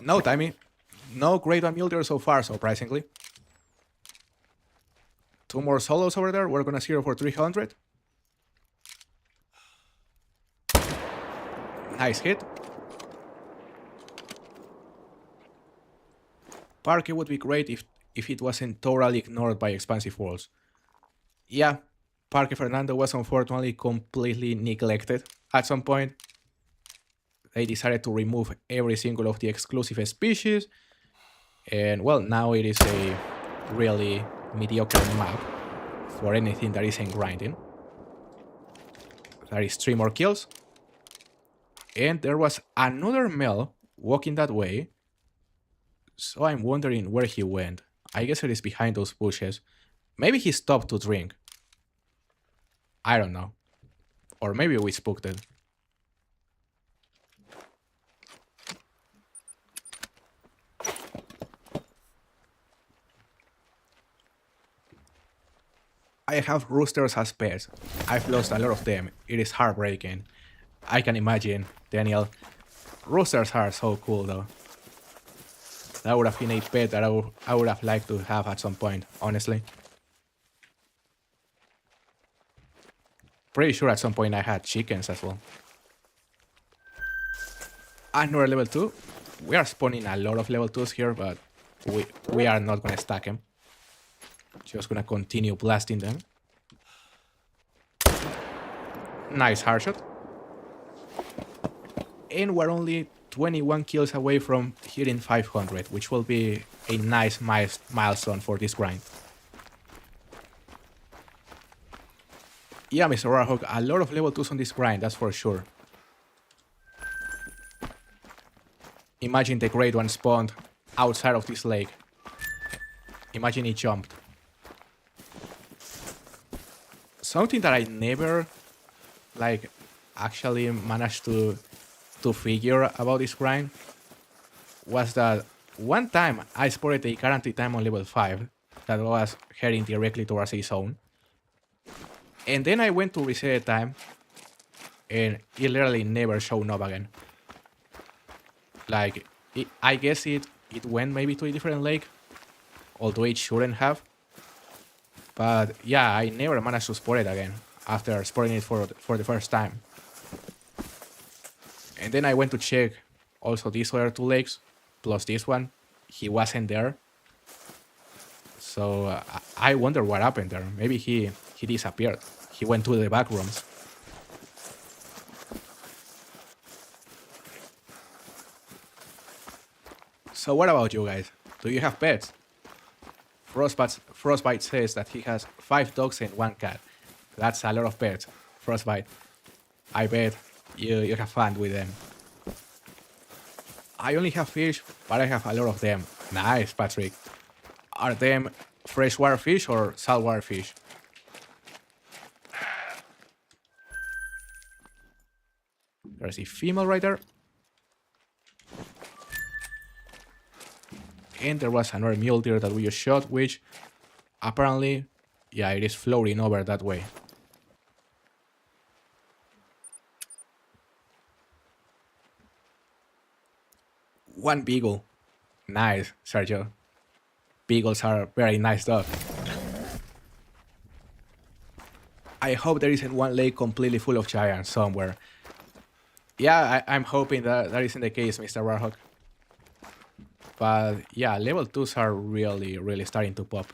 No, Timmy. No Great One Mule Deer so far, surprisingly. 2 more solos over there. We're gonna zero for 300. Nice hit. Parque would be great if it wasn't totally ignored by expansive worlds. Yeah, Parque Fernando was unfortunately completely neglected at some point. They decided to remove every single of the exclusive species, and well, now it is a really mediocre map for anything that isn't grinding. There is 3 more kills, and there was another male walking that way, so I'm wondering where he went. I guess it is behind those bushes. Maybe he stopped to drink. I don't know. Or maybe we spooked it. I have roosters as pets. I've lost a lot of them. It is heartbreaking. I can imagine, Daniel. Roosters are so cool though. That would have been a pet that I would have liked to have at some point, honestly. Pretty sure at some point I had chickens as well. Another level 2. We are spawning a lot of level 2s here, but we are not gonna stack them. Just gonna continue blasting them. Nice hard shot. And we're only 21 kills away from hitting 500, which will be a nice milestone for this grind. Yeah, Mr. Warhawk, a lot of level 2s on this grind, that's for sure. Imagine the Great One spawned outside of this lake. Imagine he jumped. Something that I never, actually managed to figure about this grind was that one time I spotted a guaranteed time on level 5 that was heading directly towards a zone. And then I went to reset the time and it literally never showed up again. I guess it went maybe to a different lake, although it shouldn't have. But yeah, I never managed to spot it again after spotting it for the first time. And then I went to check also these other 2 lakes, plus this one. He wasn't there. So I wonder what happened there. Maybe he disappeared. He went to the back rooms. So what about you guys? Do you have pets? Frostbite says that he has 5 dogs and 1 cat. That's a lot of pets, Frostbite. I bet you have fun with them. I only have fish, but I have a lot of them. Nice, Patrick. Are them freshwater fish or saltwater fish? There's a female right there. And there was another mule deer that we just shot, which apparently, yeah, it is floating over that way. One beagle. Nice, Sergio. Beagles are very nice dog. I hope there isn't one lake completely full of giants somewhere. Yeah, I'm hoping that isn't the case, Mr. Warhawk. But yeah, level 2s are really starting to pop.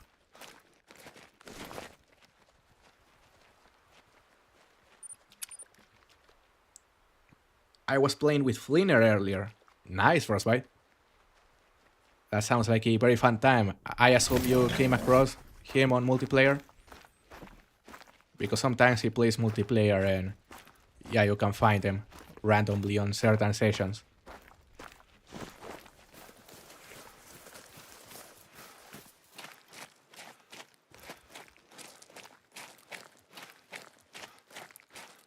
I was playing with Flinner earlier. Nice, Frostbite. That sounds like a very fun time. I assume you came across him on multiplayer? Because sometimes he plays multiplayer and yeah, you can find him randomly on certain sessions.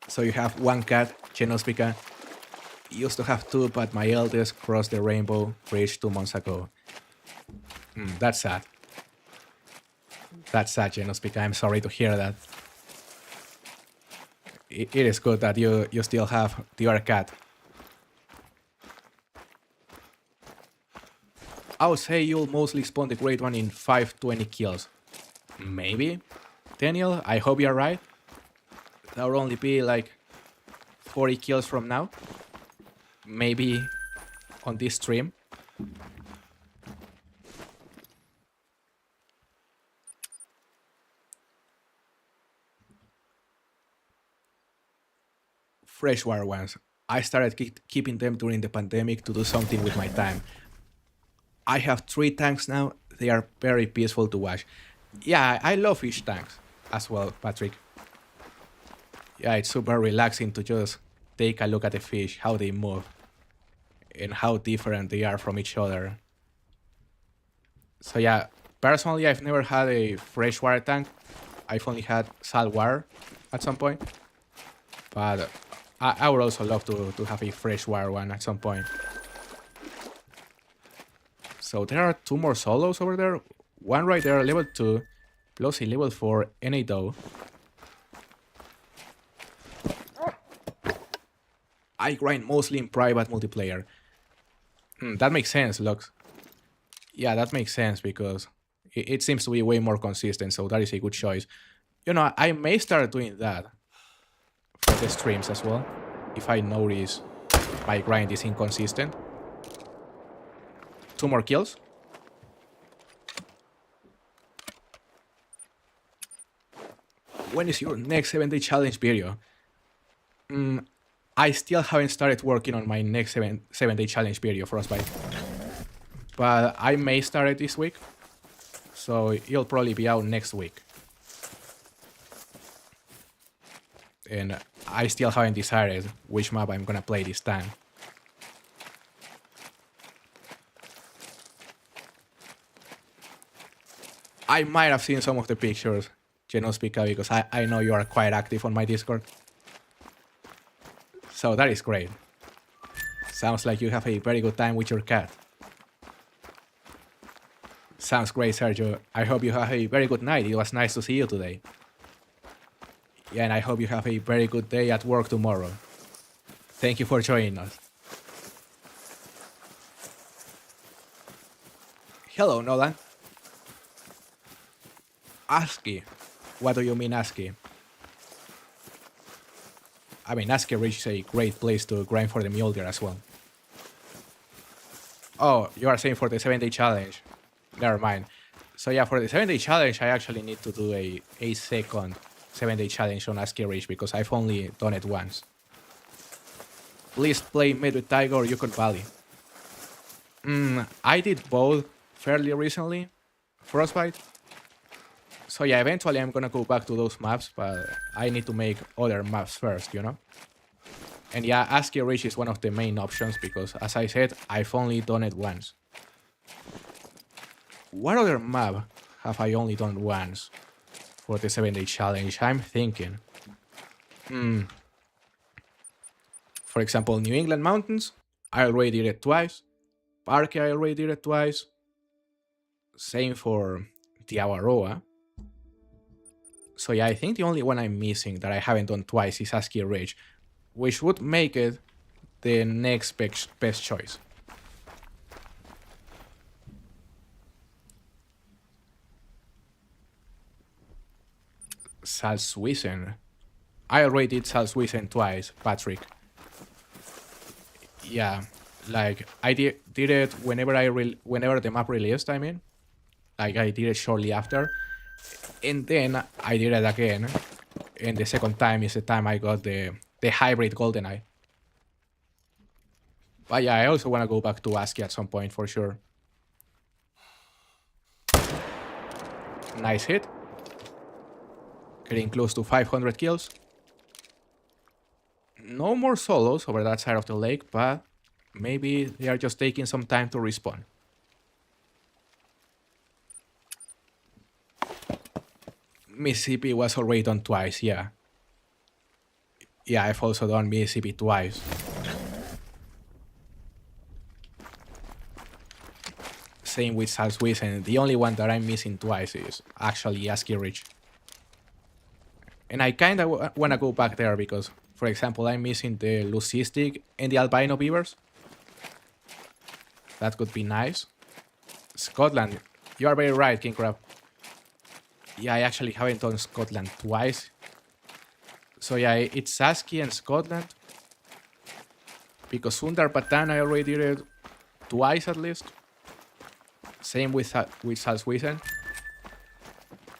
So you have one cat, Genospica. Used to have two, but my eldest crossed the rainbow bridge 2 months ago. That's sad. That's sad, Genospica. I'm sorry to hear that. It is good that you still have the other cat. I would say you'll mostly spawn the great one in 520 kills. Maybe? Daniel, I hope you're right. That will only be like 40 kills from now. Maybe on this stream. Freshwater ones. I started keeping them during the pandemic to do something with my time. I have 3 tanks now. They are very peaceful to watch. Yeah, I love fish tanks as well, Patrick. Yeah, it's super relaxing to just take a look at the fish, how they move, and how different they are from each other. So yeah, personally, I've never had a freshwater tank. I've only had saltwater at some point. But I would also love to have a freshwater one at some point. So there are 2 more solos over there. One right there, level 2, plus a level 4 NADO. I grind mostly in private multiplayer. That makes sense, Lux. Yeah, that makes sense because it seems to be way more consistent, so that is a good choice. You know, I may start doing that for the streams as well, if I notice my grind is inconsistent. 2 more kills. When is your next 7-day challenge video? I still haven't started working on my next 7-day challenge video, Frostbite. But I may start it this week, so it'll probably be out next week. And I still haven't decided which map I'm gonna play this time. I might have seen some of the pictures, Genospica, because I know you are quite active on my Discord. So that is great. Sounds like you have a very good time with your cat. Sounds great, Sergio. I hope you have a very good night. It was nice to see you today. Yeah, and I hope you have a very good day at work tomorrow. Thank you for joining us. Hello, Nolan. ASCII. What do you mean ASCII? I mean, ASCII Ridge is a great place to grind for the Mule Deer as well. Oh, you are saying for the 7-day challenge. Never mind. So yeah, for the 7-day challenge, I actually need to do a second 7-day challenge on ASCII Ridge because I've only done it once. Please play Mid with Tiger or Yukon Valley. I did both fairly recently. Frostbite. So yeah, eventually I'm gonna go back to those maps, but I need to make other maps first, you know? And yeah, ASCII Ridge is one of the main options because, as I said, I've only done it once. What other map have I only done once for the 7-day challenge? I'm thinking. For example, New England Mountains, I already did it twice. Parque, I already did it twice. Same for the Awaroa. So yeah, I think the only one I'm missing that I haven't done twice is ASCII Ridge, which would make it the next best choice. Salzwiesen. I already did Salzwiesen twice, Patrick. Yeah, like I did it whenever whenever the map released. I mean, like I did it shortly after, and then I did it again. And the second time is the time I got the hybrid GoldenEye. But yeah, I also want to go back to ASCII at some point for sure. Nice hit. Getting close to 500 kills. No more solos over that side of the lake, but maybe they are just taking some time to respawn. Mississippi was already done twice, yeah. Yeah, I've also done Mississippi twice. Same with Salzwiesen. The only one that I'm missing twice is actually ASCII Ridge. And I kind of want to go back there because, for example, I'm missing the Leucistic and the Albino Beavers. That could be nice. Scotland. You are very right, King Crab. Yeah, I actually haven't done Scotland twice. So yeah, it's ASCII and Scotland. Because Sundar Patan I already did it twice at least. Same with Salzwiesen.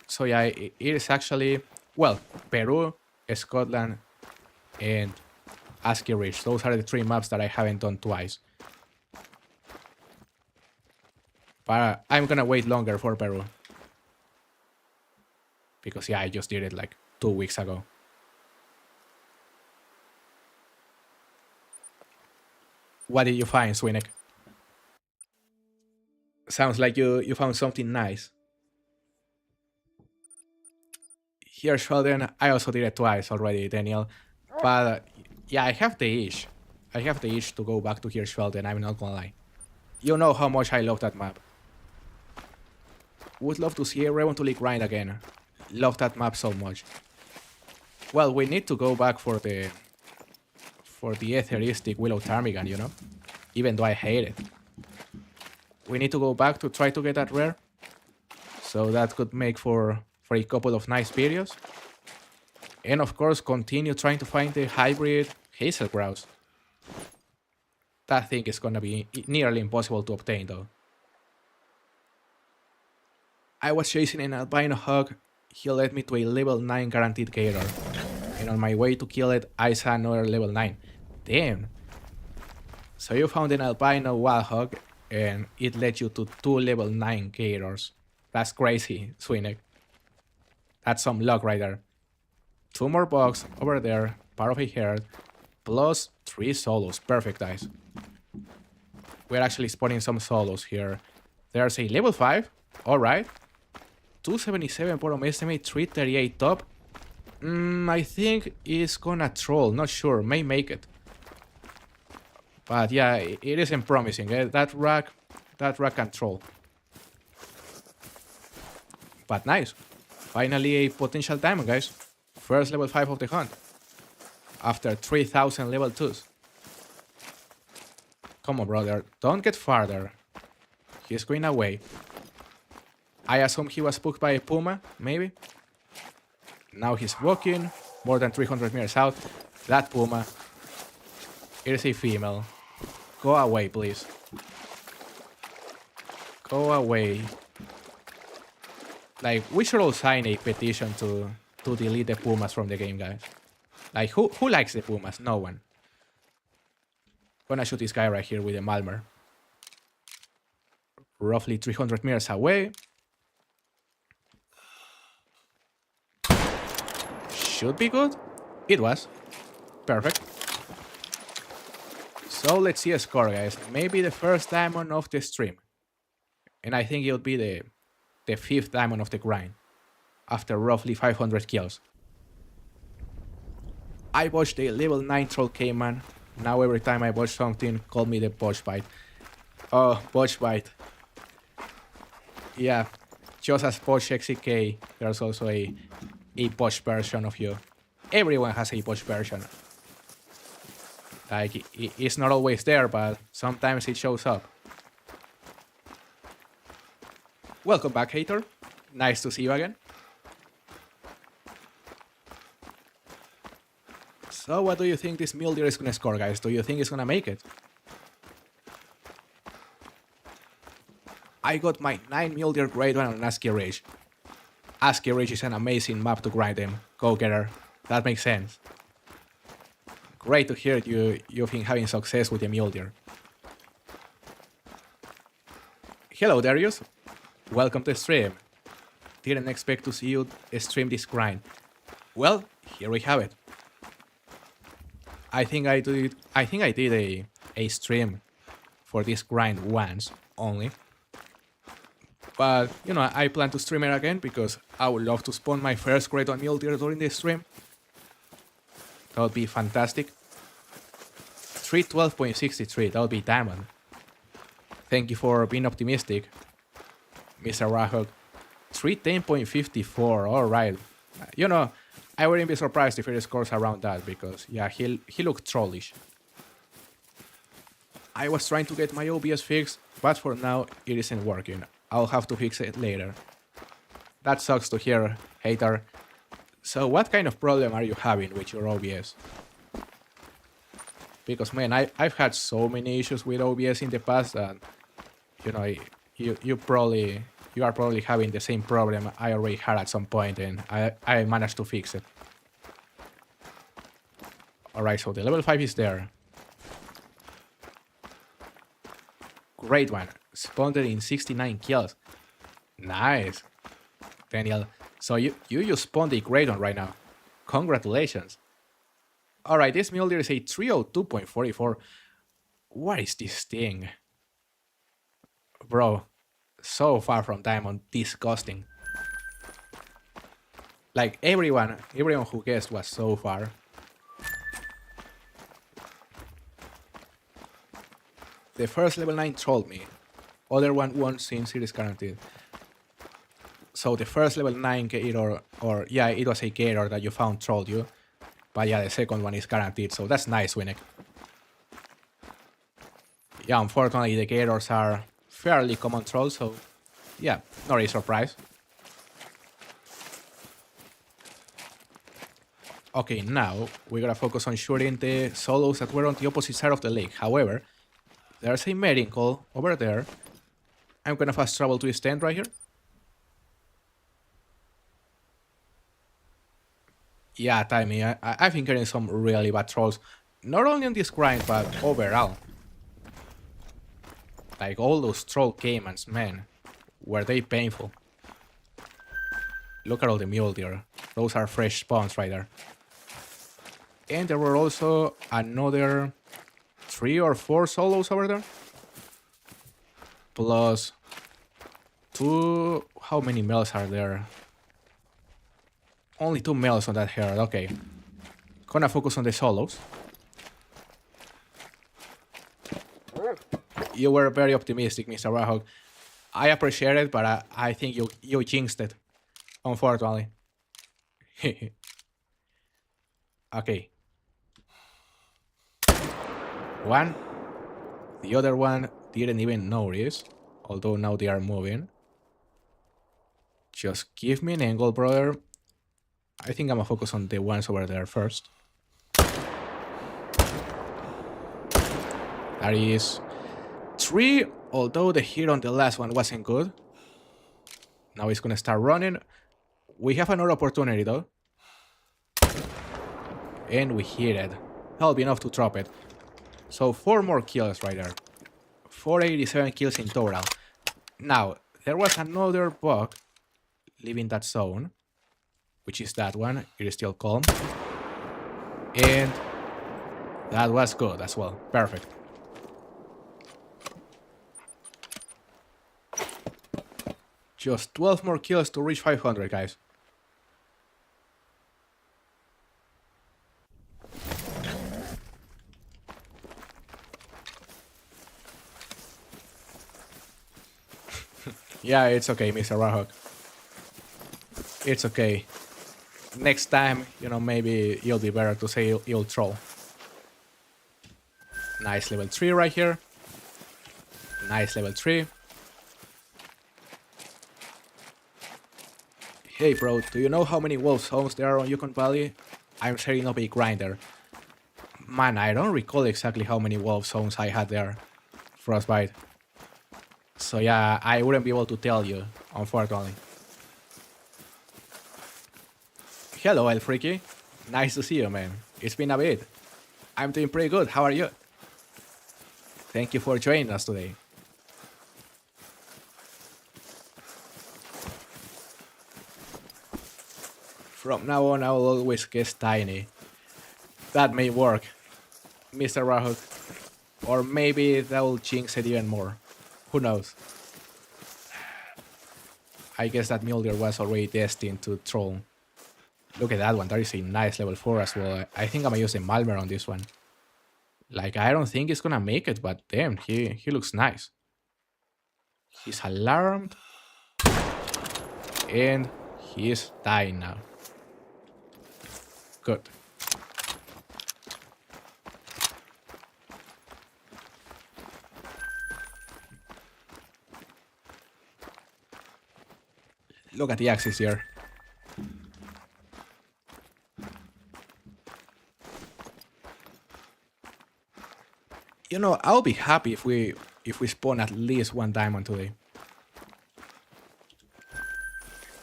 So yeah, it is actually, well, Peru, Scotland, and ASCII Ridge. Those are the 3 maps that I haven't done twice. But I'm gonna wait longer for Peru. Because yeah, I just did it like 2 weeks ago. What did you find, Swinek? Sounds like you found something nice. Here, Sheldon, I also did it twice already, Daniel. But yeah, I have the itch. I have the itch to go back to Hirschfelden, I'm not gonna lie. You know how much I love that map. Would love to see a Revontuli grind again. Love that map so much. Well, we need to go back for the Etheristic Willow Ptarmigan, you know? Even though I hate it. We need to go back to try to get that rare. So that could make for a couple of nice videos. And of course, continue trying to find the hybrid Hazel Grouse. That thing is gonna be nearly impossible to obtain though. I was chasing an albino hog. He led me to a level 9 guaranteed gator. And on my way to kill it, I saw another level 9. Damn. So you found an albino wild hog and it led you to 2 level 9 gators. That's crazy, Swinek. That's some luck right there. 2 more bugs over there, part of a herd, plus 3 solos. Perfect, guys. We're actually spotting some solos here. There's a level 5. Alright. 277 bottom estimate, 338 top. I think it's gonna troll. Not sure. May make it. But yeah, it isn't promising. That rack can troll. But nice. Finally a potential diamond, guys. First level 5 of the hunt. After 3000 level 2s. Come on, brother. Don't get farther. He's going away. I assume he was spooked by a puma, maybe. Now he's walking more than 300 meters out. That puma. It is a female. Go away, please. Go away. Like, we should all sign a petition to delete the pumas from the game, guys. Like, who likes the pumas? No one. Gonna shoot this guy right here with a Malmer. Roughly 300 meters away. Should be good. It was. Perfect. So let's see a score, guys. Maybe the first diamond of the stream. And I think it would be the 5th diamond of the grind. After roughly 500 kills. I watched a level 9 troll Cayman. Now every time I watch something, call me the Bosch Bite. Oh, Bosch Bite. Yeah, just as Bosch XCK, there's also a Bosch version of you. Everyone has a Bosch version. Like, it's not always there, but sometimes it shows up. Welcome back, hater. Nice to see you again. So what do you think this Mule Deer is gonna score, guys? Do you think it's gonna make it? I got my 9 Mule Deer grade 1 on ASCII Ridge. ASCII Ridge is an amazing map to grind them. Go get her. That makes sense. Great to hear you've been having success with the Mule Deer. Hello, Darius. Welcome to the stream. Didn't expect to see you stream this grind. Well, here we have it. I think I did a stream for this grind once only. But you know, I plan to stream it again because I would love to spawn my first crate on Mule Deer during this stream. That would be fantastic. 312.63, that would be diamond. Thank you for being optimistic, Mr. Rahog. 310.54, alright. You know, I wouldn't be surprised if it scores around that because, yeah, he looked trollish. I was trying to get my OBS fixed, but for now it isn't working. I'll have to fix it later. That sucks to hear, hater. So what kind of problem are you having with your OBS? Because man, I've had so many issues with OBS in the past that, you know, you are probably having the same problem I already had at some point, and I managed to fix it. Alright, so the level 5 is there. Great one. Spawned in 69 kills. Nice. Daniel, so you just spawned a great one right now. Congratulations. Alright, this Mule Deer is a 302.44. What is this thing? Bro, so far from diamond, disgusting. Like everyone who guessed was so far. The first level 9 trolled me. Other one won't since it is guaranteed. So the first level 9 gator, or yeah, it was a gator that you found trolled you. But yeah, the second one is guaranteed, so that's nice, Winnick. Yeah, unfortunately the gators are fairly common trolls, so yeah, not a surprise. Okay, now we gotta focus on shooting the solos that were on the opposite side of the lake. However, there's a mating call over there. I'm gonna fast travel to his tent right here. Yeah, Timmy, I've been getting some really bad trolls. Not only on this grind, but overall. Like all those troll caimans, man. Were they painful. Look at all the mule deer. Those are fresh spawns right there. And there were also another 3 or 4 solos over there. Plus 2... How many males are there? Only 2 males on that herd, okay. Gonna focus on the solos. You were very optimistic, Mr. Rahog. I appreciate it, but I think you jinxed it. Unfortunately. Okay. One. The other one didn't even notice. Although now they are moving. Just give me an angle, brother. I think I'm gonna focus on the ones over there first. That is 3, although the hit on the last one wasn't good. Now he's gonna start running. We have another opportunity though. And we hit it. That'll be enough to drop it. So 4 more kills right there. 487 kills in total. Now, there was another bug leaving that zone, which is that one. It is still calm. And that was good as well. Perfect. Just 12 more kills to reach 500, guys. Yeah, it's okay, Mr. Rahog. It's okay. Next time, you know, maybe you'll be better to say you'll troll. Nice level 3 right here. Nice level 3. Hey bro, do you know how many wolf zones there are on Yukon Valley? I'm setting up a grinder. Man, I don't recall exactly how many wolf zones I had there. Frostbite. So yeah, I wouldn't be able to tell you, unfortunately. Hello, El Freaky. Nice to see you, man. It's been a bit. I'm doing pretty good. How are you? Thank you for joining us today. From now on, I will always guess tiny. That may work, Mr. Rahok. Or maybe that will jinx it even more. Who knows? I guess that Mule Deer was already destined to troll. Look at that one. That is a nice level 4 as well. I think I'm gonna use the Malmer on this one. Like, I don't think he's gonna make it, but damn, he looks nice. He's alarmed. And he is dying now. Good. Look at the axis here. You know, I'll be happy if we spawn at least one diamond today.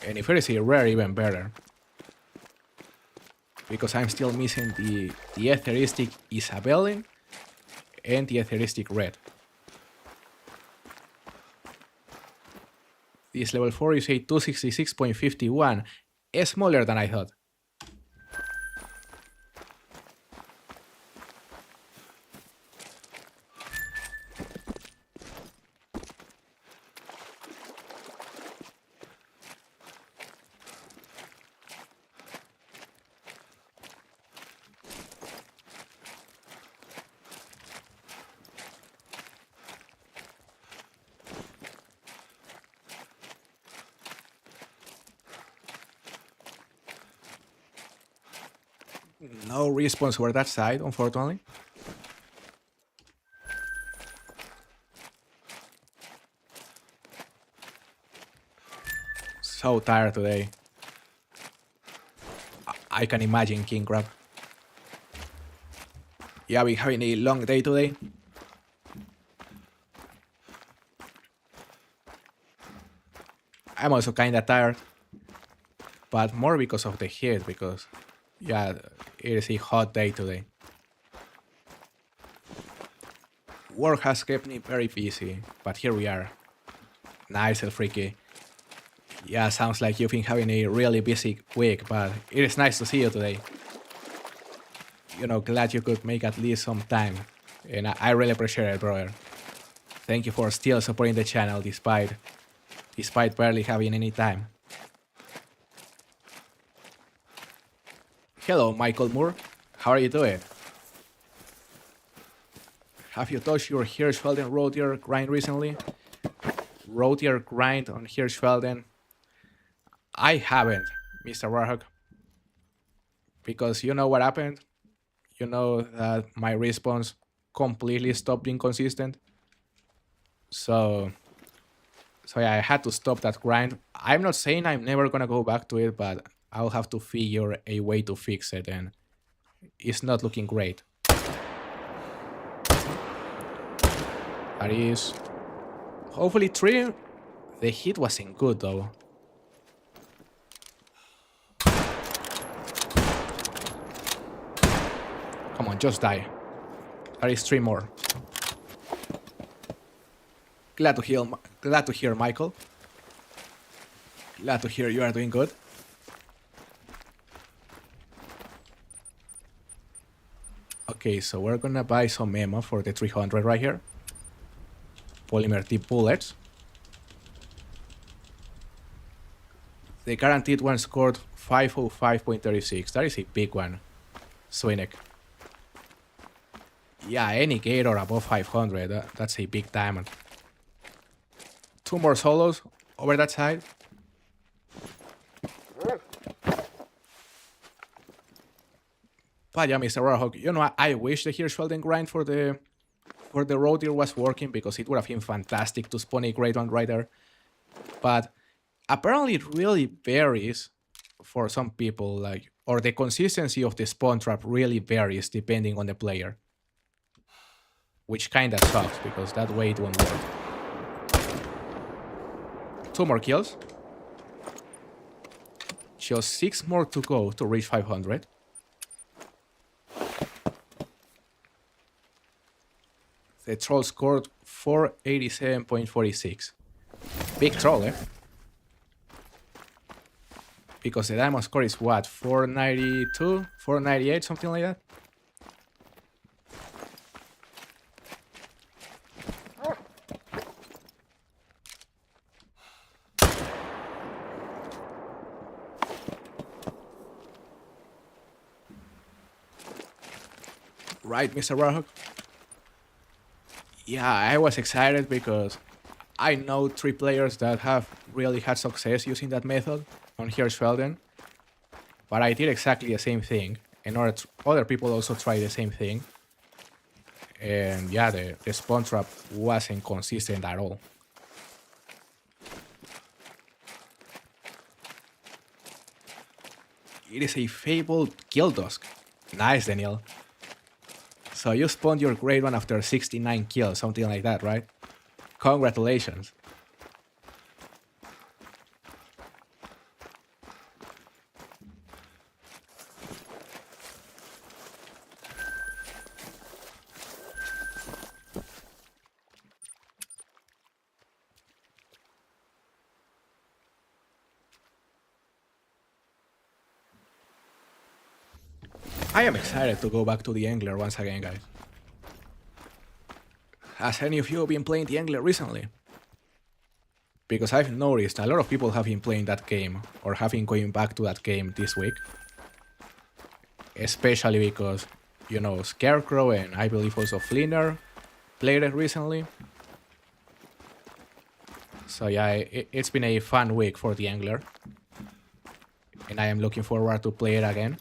And if it is a rare, even better. Because I'm still missing the Etheristic Isabelle and the Etheristic Red. This level 4 is a 266.51, smaller than I thought. No response for that side, unfortunately. So tired today. I can imagine, King Crab. Yeah, we're having a long day today. I'm also kinda tired. But more because of the heat, because, yeah, it is a hot day today. Work has kept me very busy, but here we are. Nice, El Freaky. Yeah, sounds like you've been having a really busy week, but it is nice to see you today. You know, glad you could make at least some time. And I really appreciate it, brother. Thank you for still supporting the channel despite barely having any time. Hello, Michael Moore. How are you doing? Have you touched your Hirschfelden road deer grind recently? Road deer grind on Hirschfelden? I haven't, Mr. Warhawk. Because you know what happened? You know that my response completely stopped being consistent. So yeah, I had to stop that grind. I'm not saying I'm never gonna go back to it, but I'll have to figure a way to fix it, and it's not looking great. That is hopefully 3. The hit wasn't good though. Come on, just die. That is 3 more. Glad to hear, Michael. Glad to hear you are doing good. Okay, so we're gonna buy some ammo for the 300 right here. Polymer tip bullets. The guaranteed one scored 505.36. That is a big one. Swinek. Yeah, any gator above 500, that's a big diamond. 2 more solos over that side. But yeah, Mr. Warhawk, you know, I wish the Hirschfelden grind for the road deer was working, because it would have been fantastic to spawn a great one right there. But apparently it really varies for some people, like, or the consistency of the spawn trap really varies depending on the player. Which kinda sucks, because that way it won't work. 2 more kills. Just 6 more to go to reach 500. The troll scored 487.46. Big troll, eh? Because the diamond score is what? 492? 498? Something like that? Right, Mr. Warhawk? Yeah, I was excited because I know 3 players that have really had success using that method on Hirschfelden, but I did exactly the same thing, and other people also tried the same thing, and yeah, the spawn trap wasn't consistent at all. It is a fabled kill dusk. Nice, Daniel. So you spawned your grade 1 after 69 kills, something like that, right? Congratulations. I am excited to go back to the Angler once again, guys. Has any of you been playing the Angler recently? Because I've noticed a lot of people have been playing that game, or have been going back to that game this week. Especially because, you know, Scarecrow and I believe also Flinner played it recently. So yeah, it's been a fun week for the Angler. And I am looking forward to play it again.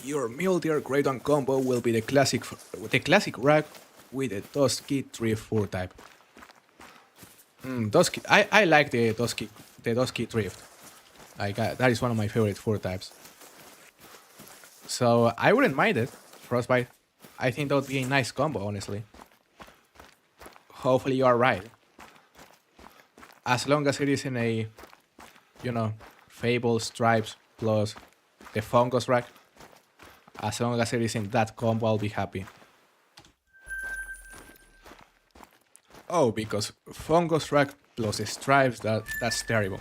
Your Mule Deer Grade 1 combo will be the classic rack with the Dusky Drift 4 type. I like the Dusky Drift. That is one of my favorite 4 types. So I wouldn't mind it, Frostbite. I think that would be a nice combo, honestly. Hopefully you are right. As long as it is in a, you know, Fable Stripes plus the Fungus rack, as long as it is in that combo, I'll be happy. Oh, because Fungus rack plus the Stripes, that's terrible.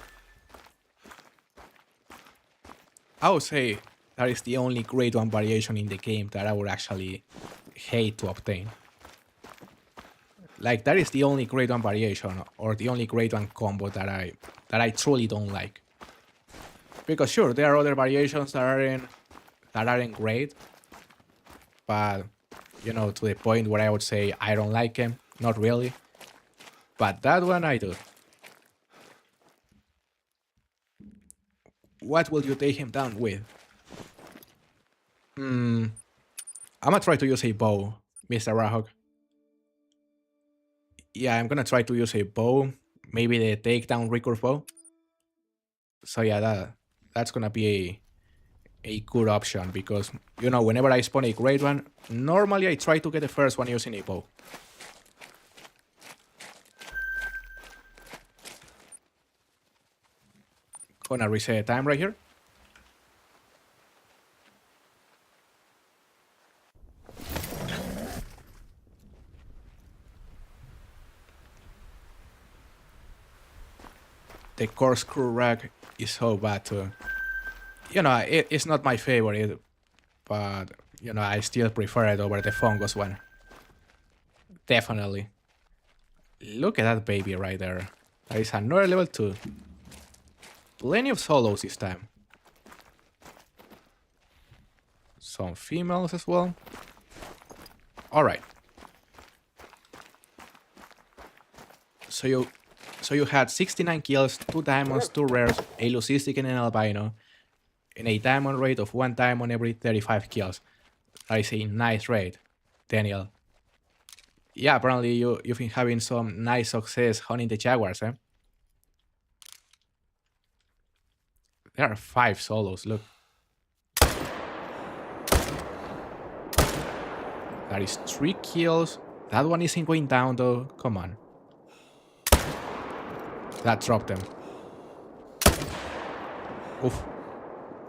I would say that is the only grade 1 variation in the game that I would actually hate to obtain. Like, that is the only grade 1 variation, or the only grade 1 combo that I truly don't like. Because sure, there are other variations that aren't great, but, you know, to the point where I would say I don't like them, not really. But that one I do. What will you take him down with? I'm gonna try to use a bow, Mr. Warhawk. Yeah, I'm gonna try to use a bow, maybe the takedown recurve bow. So yeah, that's gonna be a good option because, you know, whenever I spawn a grade 1, normally I try to get the first one using a bow. Gonna reset time right here. The corkscrew rack is so bad too. You know, it's not my favorite, but, you know, I still prefer it over the fungus one. Definitely. Look at that baby right there. That is another level 2. Plenty of solos this time. Some females as well. Alright. So you had 69 kills, 2 diamonds, 2 rares, a Lucistic and an albino, and a diamond rate of 1 diamond every 35 kills. That is a nice rate, Daniel. Yeah, apparently you've been having some nice success hunting the jaguars, eh? There are 5 solos, look. That is 3 kills. That one isn't going down though. Come on. That dropped them. Oof.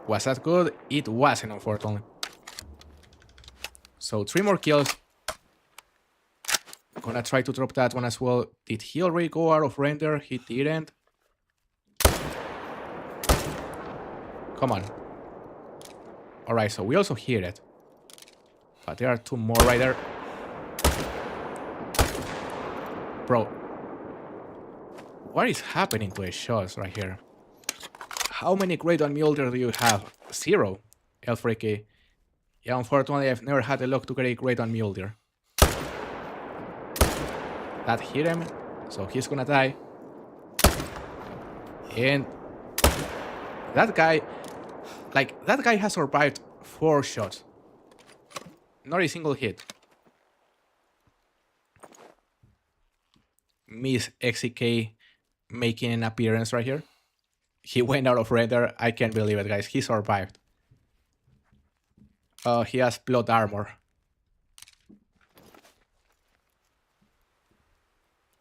Was that good? It wasn't, unfortunately. So 3 more kills. Gonna try to drop that one as well. Did he already go out of render? He didn't. Come on. Alright, so we also hear it. But there are 2 more right there. Bro. What is happening to his shots right here? How many Great One Mule Deer do you have? 0. El Freaky. Yeah, unfortunately, I've never had the luck to get a Great One Mule Deer. That hit him, so he's gonna die. And that guy, that guy has survived 4 shots. Not a single hit. Miss XCK making an appearance right here. He went out of render. I can't believe it, guys. He survived. He has plot armor.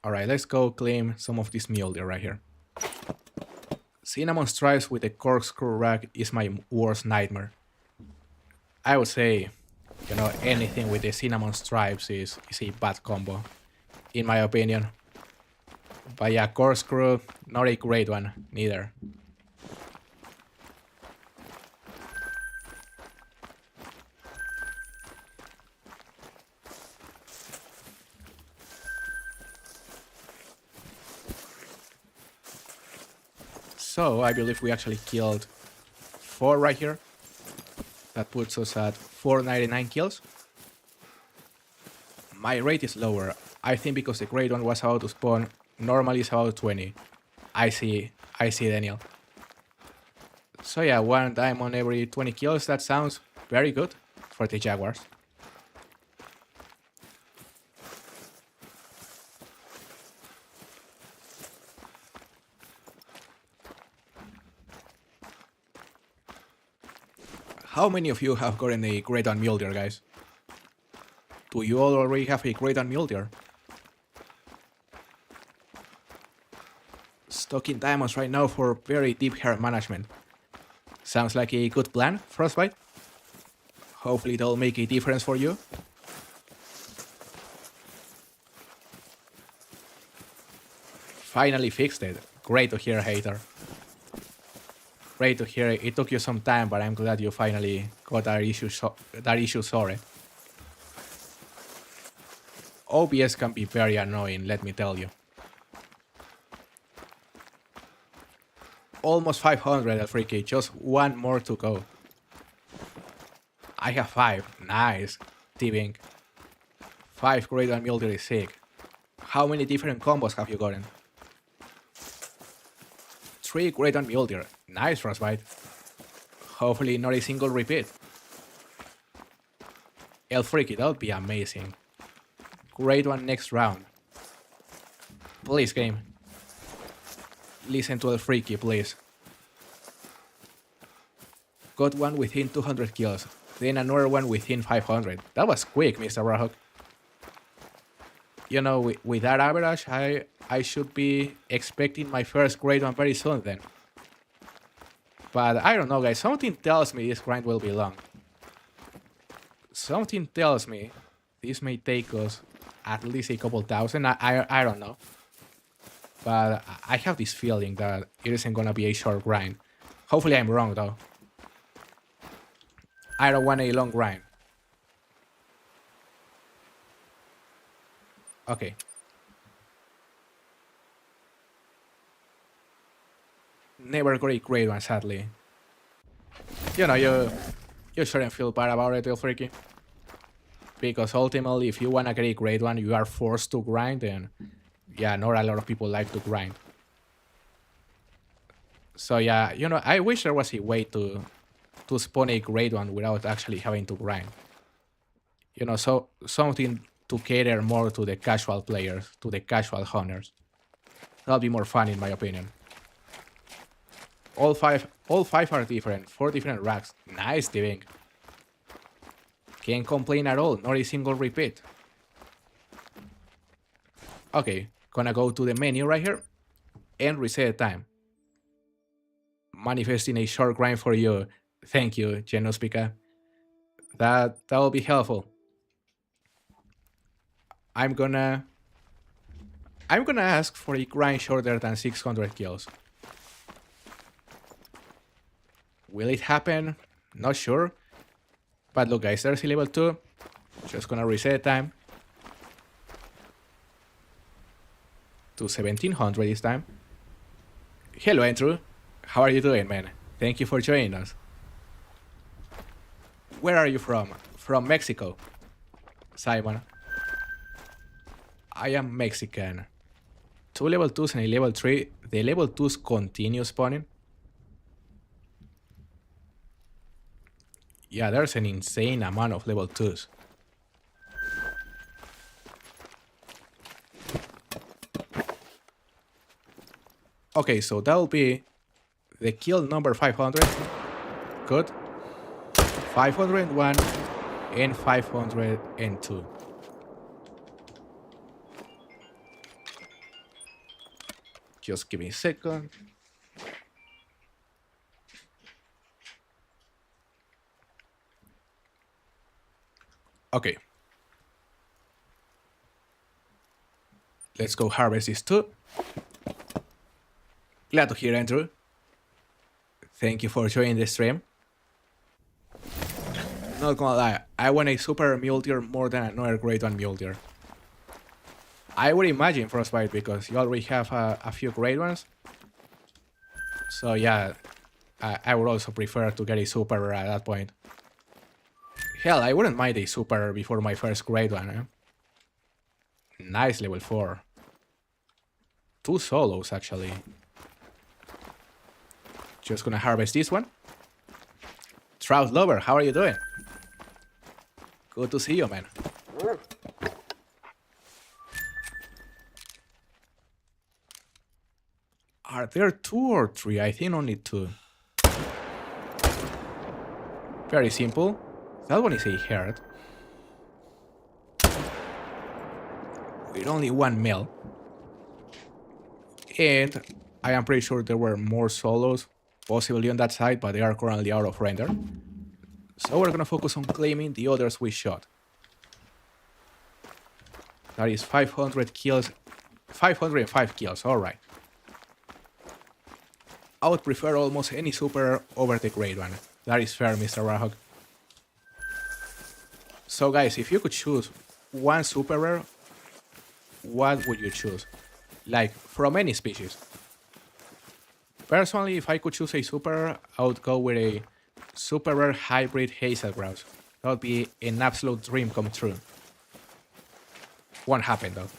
Alright, let's go claim some of this mule deer right here. Cinnamon stripes with a corkscrew rack is my worst nightmare. I would say, you know, anything with the cinnamon stripes is a bad combo, in my opinion. But yeah, corkscrew, not a great one, neither. So I believe we actually killed 4 right here. That puts us at 499 kills. My rate is lower. I think because the great one was about to spawn. Normally it's about 20. I see Daniel. So yeah, 1 diamond every 20 kills. That sounds very good for the jaguars. How many of you have gotten a Great One Mule Deer, guys? Do you all already have a Great One Mule Deer? Stocking diamonds right now for very deep hair management. Sounds like a good plan, Frostbite. Hopefully that'll make a difference for you. Finally fixed it. Great to hear, hater. Great to hear. It took you some time, but I'm glad you finally got that issue sorted. OBS can be very annoying, let me tell you. Almost 500 Freaky, just 1 more to go. I have 5. Nice. T-Bing. 5 Great One Mule Deer is sick. How many different combos have you gotten? 3 Great One Mule Deer. Nice, Frostbite. Hopefully not a single repeat. El Freaky, that would be amazing. Great one next round. Please, game. Listen to El Freaky, please. Got one within 200 kills. Then another one within 500. That was quick, Mr. Rahok. You know, with that average, I should be expecting my first great one very soon then. But I don't know, guys. Something tells me this grind will be long. Something tells me this may take us at least a couple thousand. I don't know. But I have this feeling that it isn't gonna be a short grind. Hopefully I'm wrong, though. I don't want a long grind. Okay. Never got a great one, sadly. You know, you shouldn't feel bad about it, El Freaky. Because ultimately, if you want to get a great one, you are forced to grind, and yeah, not a lot of people like to grind. So yeah, you know, I wish there was a way to spawn a great one without actually having to grind. You know, so something to cater more to the casual players, to the casual hunters. That'll be more fun in my opinion. All five are different, 4 different racks. Nice, Diving. Can't complain at all, not a single repeat. Okay, gonna go to the menu right here and reset time. Manifesting a short grind for you. Thank you, Genospika. That will be helpful. I'm gonna ask for a grind shorter than 600 kills. Will it happen? Not sure. But look guys, there's a level 2. Just gonna reset time to 1700 this time. Hello Andrew, how are you doing, man? Thank you for joining us. Where are you from? From Mexico. Simon. I am Mexican. 2 level 2s and a level 3. The level 2s continue spawning. Yeah, there's an insane amount of level 2s. Okay, so that'll be the kill number 500. Good. 501 and 502. Just give me a second. Okay. Let's go harvest these 2. Glad to hear, Andrew. Thank you for joining the stream. Not gonna lie, I want a super Mule Deer more than another Great One Mule Deer. I would imagine Frostbite because you already have a few Great Ones. So yeah, I would also prefer to get a super rare at that point. Hell, I wouldn't mind a super before my first Great One. Eh? Nice level 4. 2 solos actually. Just gonna harvest this one. Trout Lover, how are you doing? Good to see you, man. Are there 2 or 3? I think only 2. Very simple. That one is a herd. With only 1 male. And I am pretty sure there were more solos possibly on that side, but they are currently out of render. So we're gonna focus on claiming the others we shot. That is 500 kills. 505 kills, alright. I would prefer almost any super over the Great One. That is fair, Mr. Rahog. So guys, if you could choose one super rare, what would you choose? Like, from any species. Personally, if I could choose a super rare, I would go with a super rare hybrid hazel grouse. That would be an absolute dream come true. Won't happen though.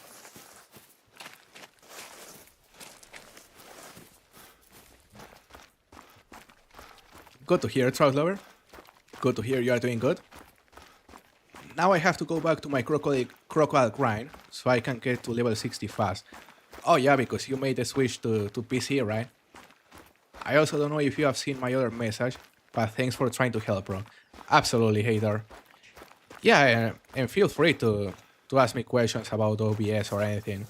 Good to hear, Trout Lover. Good to hear you are doing good. Now I have to go back to my crocodile grind so I can get to level 60 fast. Oh yeah, because you made the switch to PC, right? I also don't know if you have seen my other message, but thanks for trying to help, bro. Absolutely, hater. Yeah, and feel free to ask me questions about OBS or anything.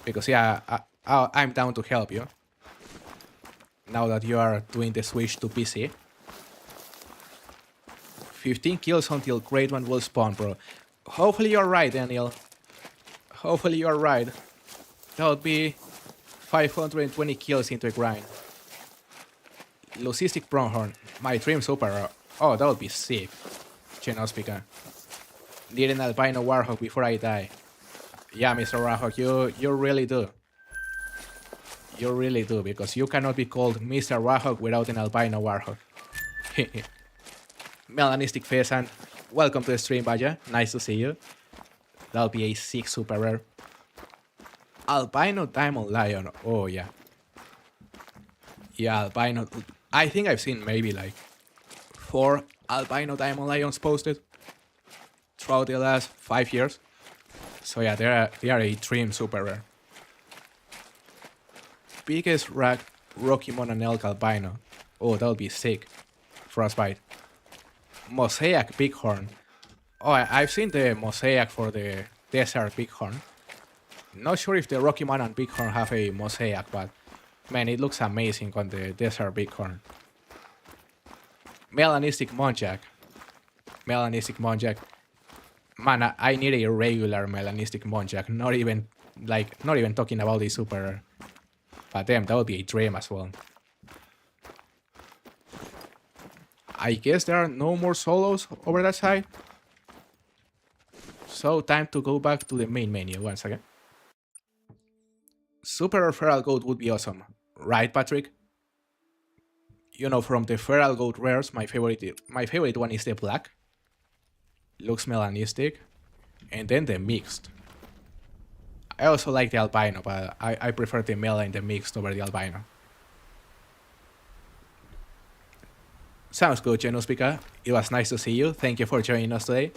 Because yeah, I'm down to help you. Now that you are doing the switch to PC. 15 kills until Great One will spawn, bro. Hopefully you're right, Daniel. Hopefully you're right. That would be 520 kills into a grind. Lucistic Pronghorn, my dream super. Oh, that would be sick. Genospika. Need an albino warhawk before I die. Yeah, Mr. Warhawk, you really do. You really do, because you cannot be called Mr. Warhawk without an albino warhawk. Melanistic Pheasant, welcome to the stream, Baja. Nice to see you. That'll be a sick super rare. Albino Diamond Lion, oh yeah. Yeah, albino. I think I've seen maybe like 4 albino Diamond Lions posted. throughout the last 5 years. So yeah, they are a dream super rare. Biggest Rocky Mountain elk albino. Oh, that would be sick. Frostbite. Mosaic bighorn. Oh, I've seen the mosaic for the desert bighorn. Not sure if the Rocky Mountain bighorn have a mosaic, but man, it looks amazing on the desert bighorn. Melanistic muntjac. Melanistic muntjac. Man, I need a regular melanistic muntjac. Not even talking about the super rare. But damn, that would be a dream as well. I guess there are no more solos over that side. So time to go back to the main menu once again. Super rare feral goat would be awesome, right, Patrick? You know, from the feral goat rares, my favorite one is the black. Looks melanistic. And then the mixed. I also like the albino, but I prefer the mela and the mixed over the albino. Sounds good, Genuspika. It was nice to see you. Thank you for joining us today.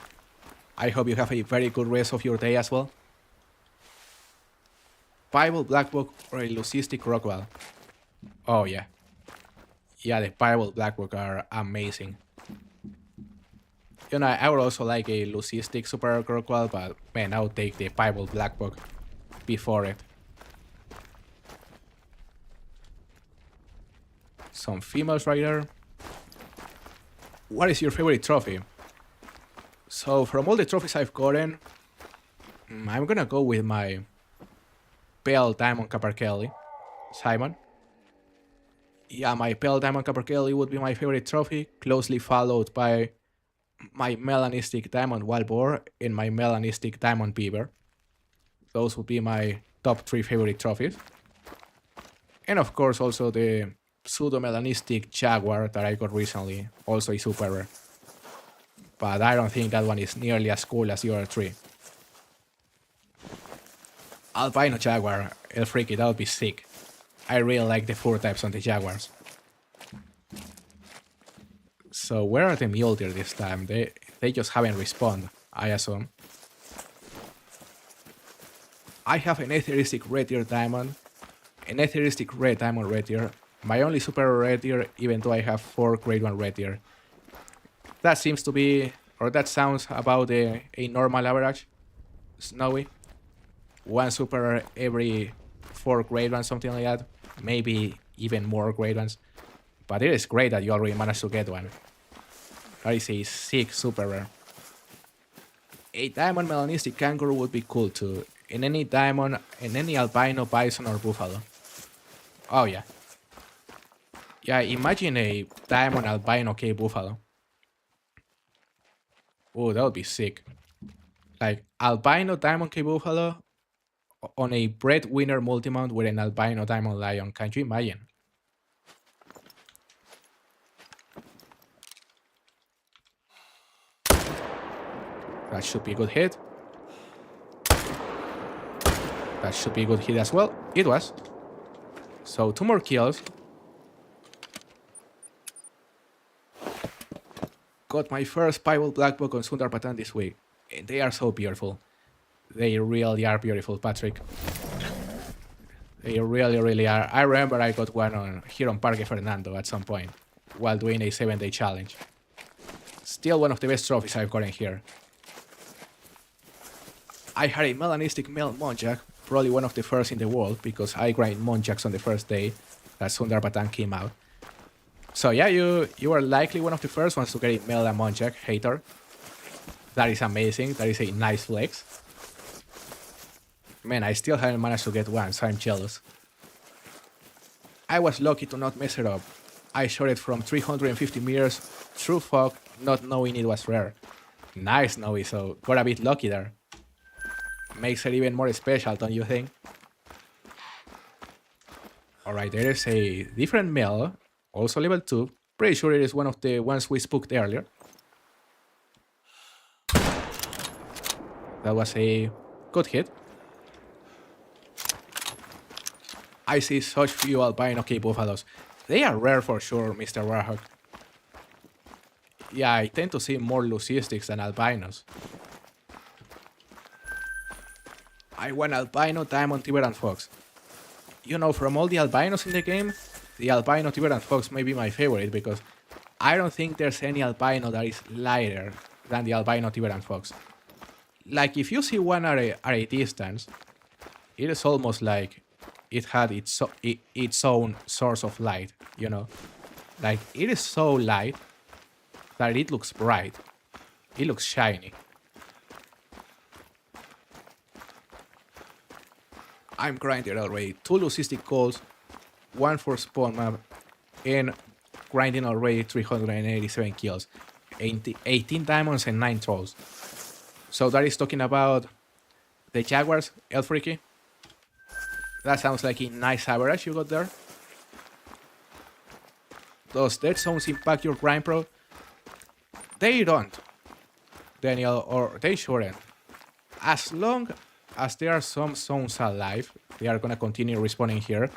I hope you have a very good rest of your day as well. Bible Blackbuck or a leucistic rockwell? Oh yeah. Yeah, the Bible Blackbuck are amazing. You know, I would also like a leucistic super rockwell, but man, I would take the Bible Blackbuck before it. Some females right there. What is your favorite trophy? So from all the trophies I've gotten, I'm gonna go with my Pale Diamond Capercaillie, Simon. Yeah, my Pale Diamond Capercaillie would be my favorite trophy, closely followed by my Melanistic Diamond Wild Boar and my Melanistic Diamond Beaver. Those would be my top 3 favorite trophies. And of course also the Pseudo-Melanistic Jaguar that I got recently, also a super rare. But I don't think that one is nearly as cool as the other 3. Albino Jaguar, El Freaky, that would be sick. I really like the 4 types on the Jaguars. So where are the Mule Deer this time? They just haven't responded, I assume. I have an Etheristic Red Deer Diamond, an Etheristic Red Diamond Red Deer, my only super red deer, even though I have 4 grade 1 red deer. That seems to be, or that sounds about a normal average. Snowy. 1 super rare every 4 grade 1, something like that. Maybe even more grade 1s. But it is great that you already managed to get one. That is a sick super rare. A diamond melanistic kangaroo would be cool too. In any diamond, in any albino, bison or buffalo. Oh yeah. Yeah, imagine a diamond albino K buffalo. Oh, that would be sick. Like albino diamond K buffalo on a breadwinner multimount with an albino diamond lion. Can you imagine? That should be a good hit. That should be a good hit as well. It was. So 2 more kills. Got my first Bible Blackbuck on Sundar Patan this week. And they are so beautiful. They really are beautiful, Patrick. They really, really are. I remember I got one here on Parque Fernando at some point while doing a 7-day challenge. Still one of the best trophies I've gotten here. I had a melanistic male muntjac, probably one of the first in the world because I grind muntjacs on the first day that Sundar Patan came out. So yeah, you are likely one of the first ones to get a mela muntjac, hater. That is amazing. That is a nice flex. Man, I still haven't managed to get one, so I'm jealous. I was lucky to not mess it up. I shot it from 350 meters through fog, not knowing it was rare. Nice, Snowy, so got a bit lucky there. Makes it even more special, don't you think? Alright, there is a different male, also level 2. Pretty sure it is one of the ones we spooked earlier. That was a good hit. I see such few albino K buffaloes. They are rare for sure, Mr. Warhawk. Yeah, I tend to see more leucistics than albinos. I want albino, diamond, tiber, and fox. You know, from all the albinos in the game, the albino, tiber, and fox may be my favorite because I don't think there's any albino that is lighter than the albino, tiber, and fox. Like, if you see one at a distance, it is almost like it had its own source of light, you know? Like, it is so light that it looks bright. It looks shiny. I'm grinding already. 2 logistic calls, 1 for spawn map, and grinding already 387 kills. 18 diamonds and 9 trolls. So that is talking about the Jaguars, El Freaky. That sounds like a nice average you got there. Does dead zones impact your grind, bro? They don't, Daniel, or they shouldn't. As long as there are some zones alive, they are gonna continue respawning here.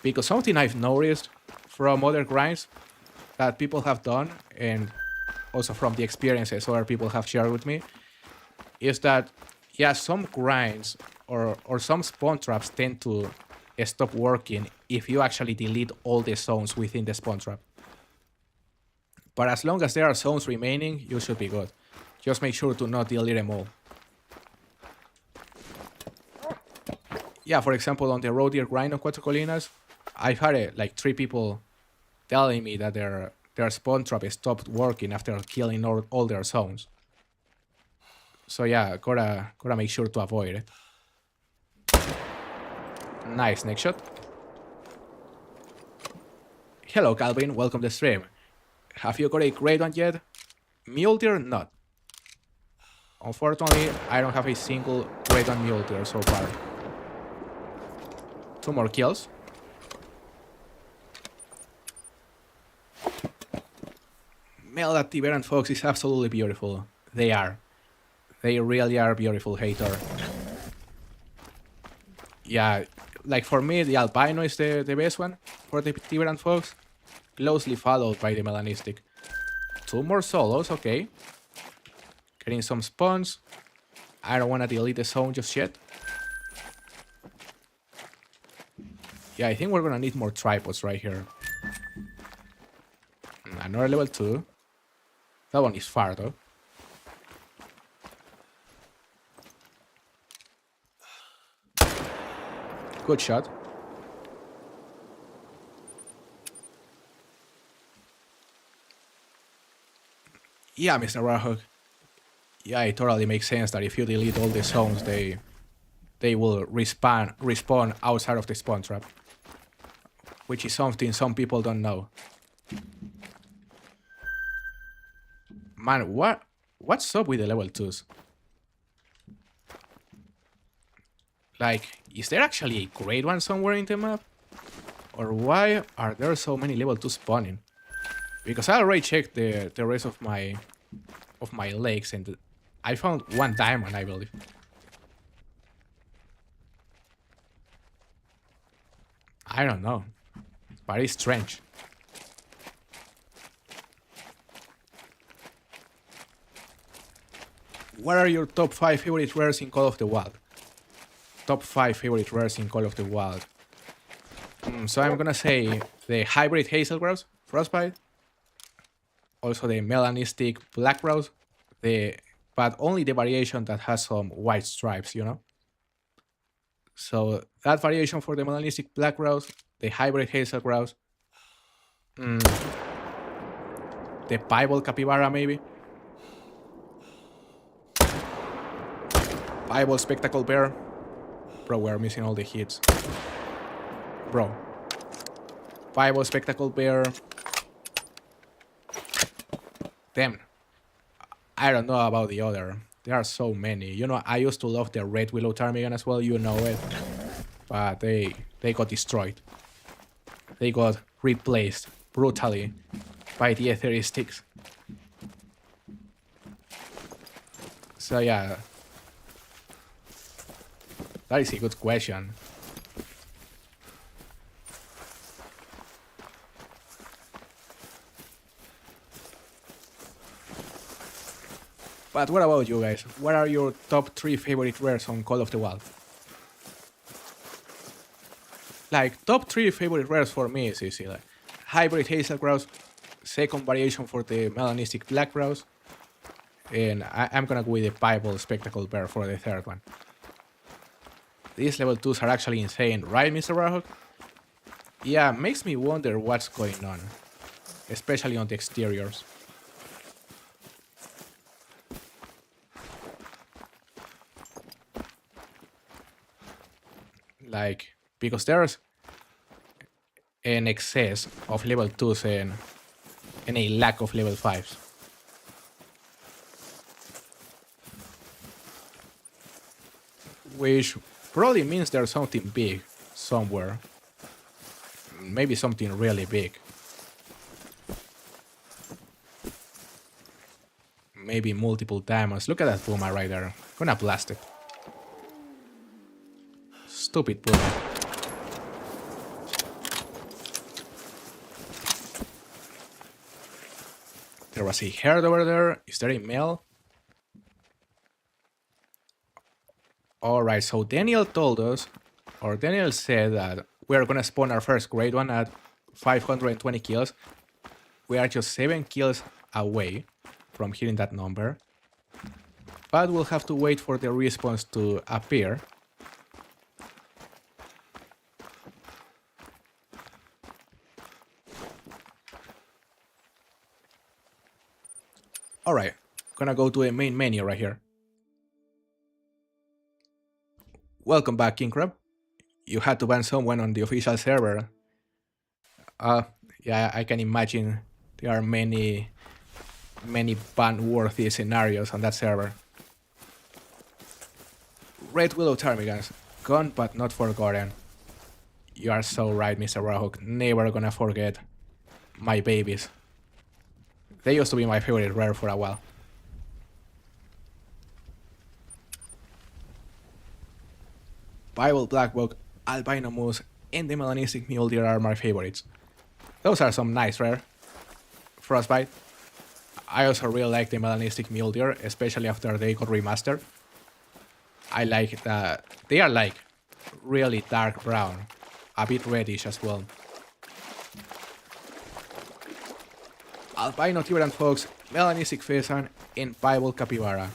Because something I've noticed from other grinds that people have done, and also from the experiences other people have shared with me, is that, yeah, some grinds or some spawn traps tend to stop working if you actually delete all the zones within the spawn trap. But as long as there are zones remaining, you should be good. Just make sure to not delete them all. Yeah, for example, on the Mule Deer grind on Cuatro Colinas, I've had like 3 people telling me that their spawn trap stopped working after killing all their zones. So yeah, gotta make sure to avoid it. Nice neck shot. Hello Calvin, welcome to the stream. Have you got a great one yet? Mule Deer, not. Unfortunately, I don't have a single great on Mule Deer so far. 2 more kills. Melda, Tiber, and Fox is absolutely beautiful. They are. They really are beautiful, hater. Yeah, like for me, the albino is the best one for the Tiber and Fox. Closely followed by the melanistic. 2 more solos, okay. Getting some spawns. I don't want to delete the zone just yet. Yeah, I think we're gonna need more tripods right here. Another level 2. That one is far though. Good shot. Yeah, Mr. Warhawk. Yeah, it totally makes sense that if you delete all the zones, they will respawn outside of the spawn trap. Which is something some people don't know. Man, what's up with the level 2s? Like, is there actually a great one somewhere in the map? Or why are there so many level 2 spawning? Because I already checked the rest of my lakes and I found 1 diamond, I believe. I don't know, but it's strange. What are your top 5 favorite rares in Call of the Wild? Top 5 favorite rares in Call of the Wild. So I'm gonna say the hybrid Hazelgrouse, Frostbite. Also the melanistic Blackgrouse, but only the variation that has some white stripes, you know? So that variation for the melanistic Blackgrouse, the hybrid Hazelgrouse, the Bible Capybara maybe, Bible Spectacle Bear. Bro, we're missing all the hits. Bro. Bible Spectacle Bear. Damn. I don't know about the other. There are so many. You know, I used to love the Red Willow Ptarmigan as well, you know it. But they got destroyed. They got replaced brutally by the Ethery Sticks. So yeah. That is a good question. But what about you guys? What are your top 3 favorite rares on Call of the Wild? Like, top 3 favorite rares for me is easy. Like, hybrid hazel grouse, second variation for the melanistic black grouse, and I'm gonna go with the Bible spectacle bear for the third one. These level 2s are actually insane, right, Mr. Warhawk? Yeah, makes me wonder what's going on, especially on the exteriors. Like, because there's an excess of level 2s and a lack of level 5s. Which probably means there's something big somewhere. Maybe something really big. Maybe multiple diamonds. Look at that Puma right there. Gonna blast it. Stupid Puma. There was a herd over there. Is there a male? Alright, so Daniel told us, or Daniel said that we're gonna spawn our first great one at 520 kills. We are just 7 kills away from hitting that number. But we'll have to wait for the response to appear. Alright, gonna go to the main menu right here. Welcome back, King Crab. You had to ban someone on the official server. Yeah, I can imagine there are many ban-worthy scenarios on that server. Red Willow Ptarmigans, gone but not forgotten. You are so right, Mr. Warhawk. Never gonna forget my babies. They used to be my favorite rare for a while. Bible Blackbuck, Albino Moose, and the Melanistic Mule Deer are my favorites. Those are some nice rare. Frostbite. I also really like the Melanistic Mule Deer, especially after they got remastered. I like that they are like really dark brown, a bit reddish as well. Albino Tibetan Fox, Melanistic Pheasant, and Bible Capybara.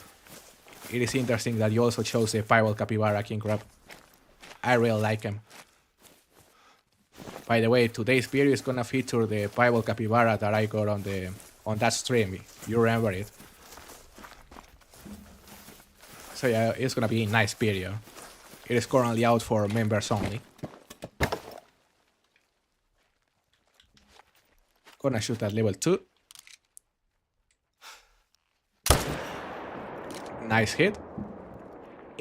It is interesting that you also chose the Bible Capybara, King Crab. I really like him. By the way, today's video is gonna feature the Bible Capybara that I got on that stream. You remember it? So yeah, it's gonna be a nice video. It is currently out for members only. Gonna shoot at level 2. Nice hit.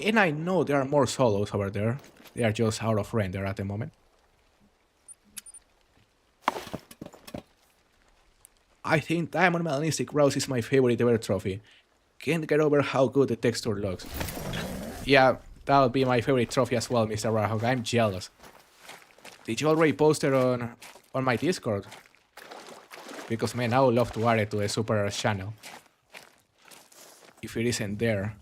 And I know there are more solos over there. They are just out of render at the moment. I think Diamond Melanistic Rose is my favorite ever trophy. Can't get over how good the texture looks. Yeah, that'll be my favorite trophy as well, Mr. Warhawk. I'm jealous. Did you already post it on my Discord? Because man, I would love to add it to the Super channel. If it isn't there.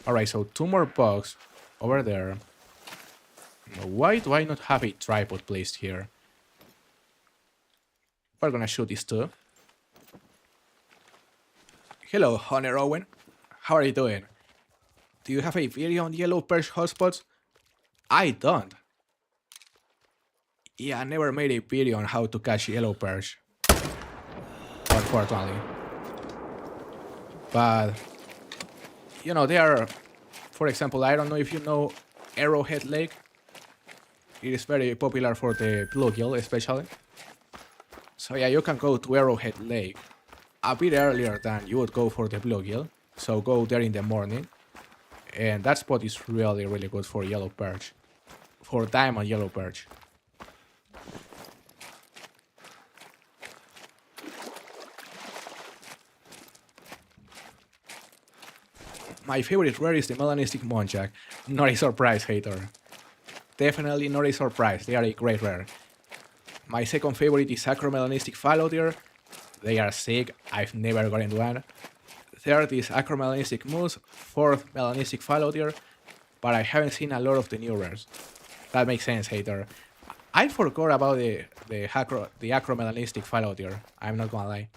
Alright, so 2 more bugs over there. Why do I not have a tripod placed here? We're gonna shoot these 2. Hello, Hunter Owen. How are you doing? Do you have a video on yellow perch hotspots? I don't. Yeah, I never made a video on how to catch yellow perch. Unfortunately. But, you know, they are, for example, I don't know if you know Arrowhead Lake. It is very popular for the bluegill, especially. So yeah, you can go to Arrowhead Lake a bit earlier than you would go for the bluegill. So go there in the morning. And that spot is really, really good for yellow perch. For diamond yellow perch. My favorite rare is the Melanistic Muntjac. Not a surprise, hater. Definitely not a surprise, they are a great rare. My second favorite is Acromelanistic Fallow Deer. They are sick, I've never gotten one. Third is Acromelanistic Moose. Fourth, Melanistic Fallow Deer. but I haven't seen a lot of the new rares. That makes sense, hater. I forgot about the acromelanistic fallow deer. I'm not gonna lie.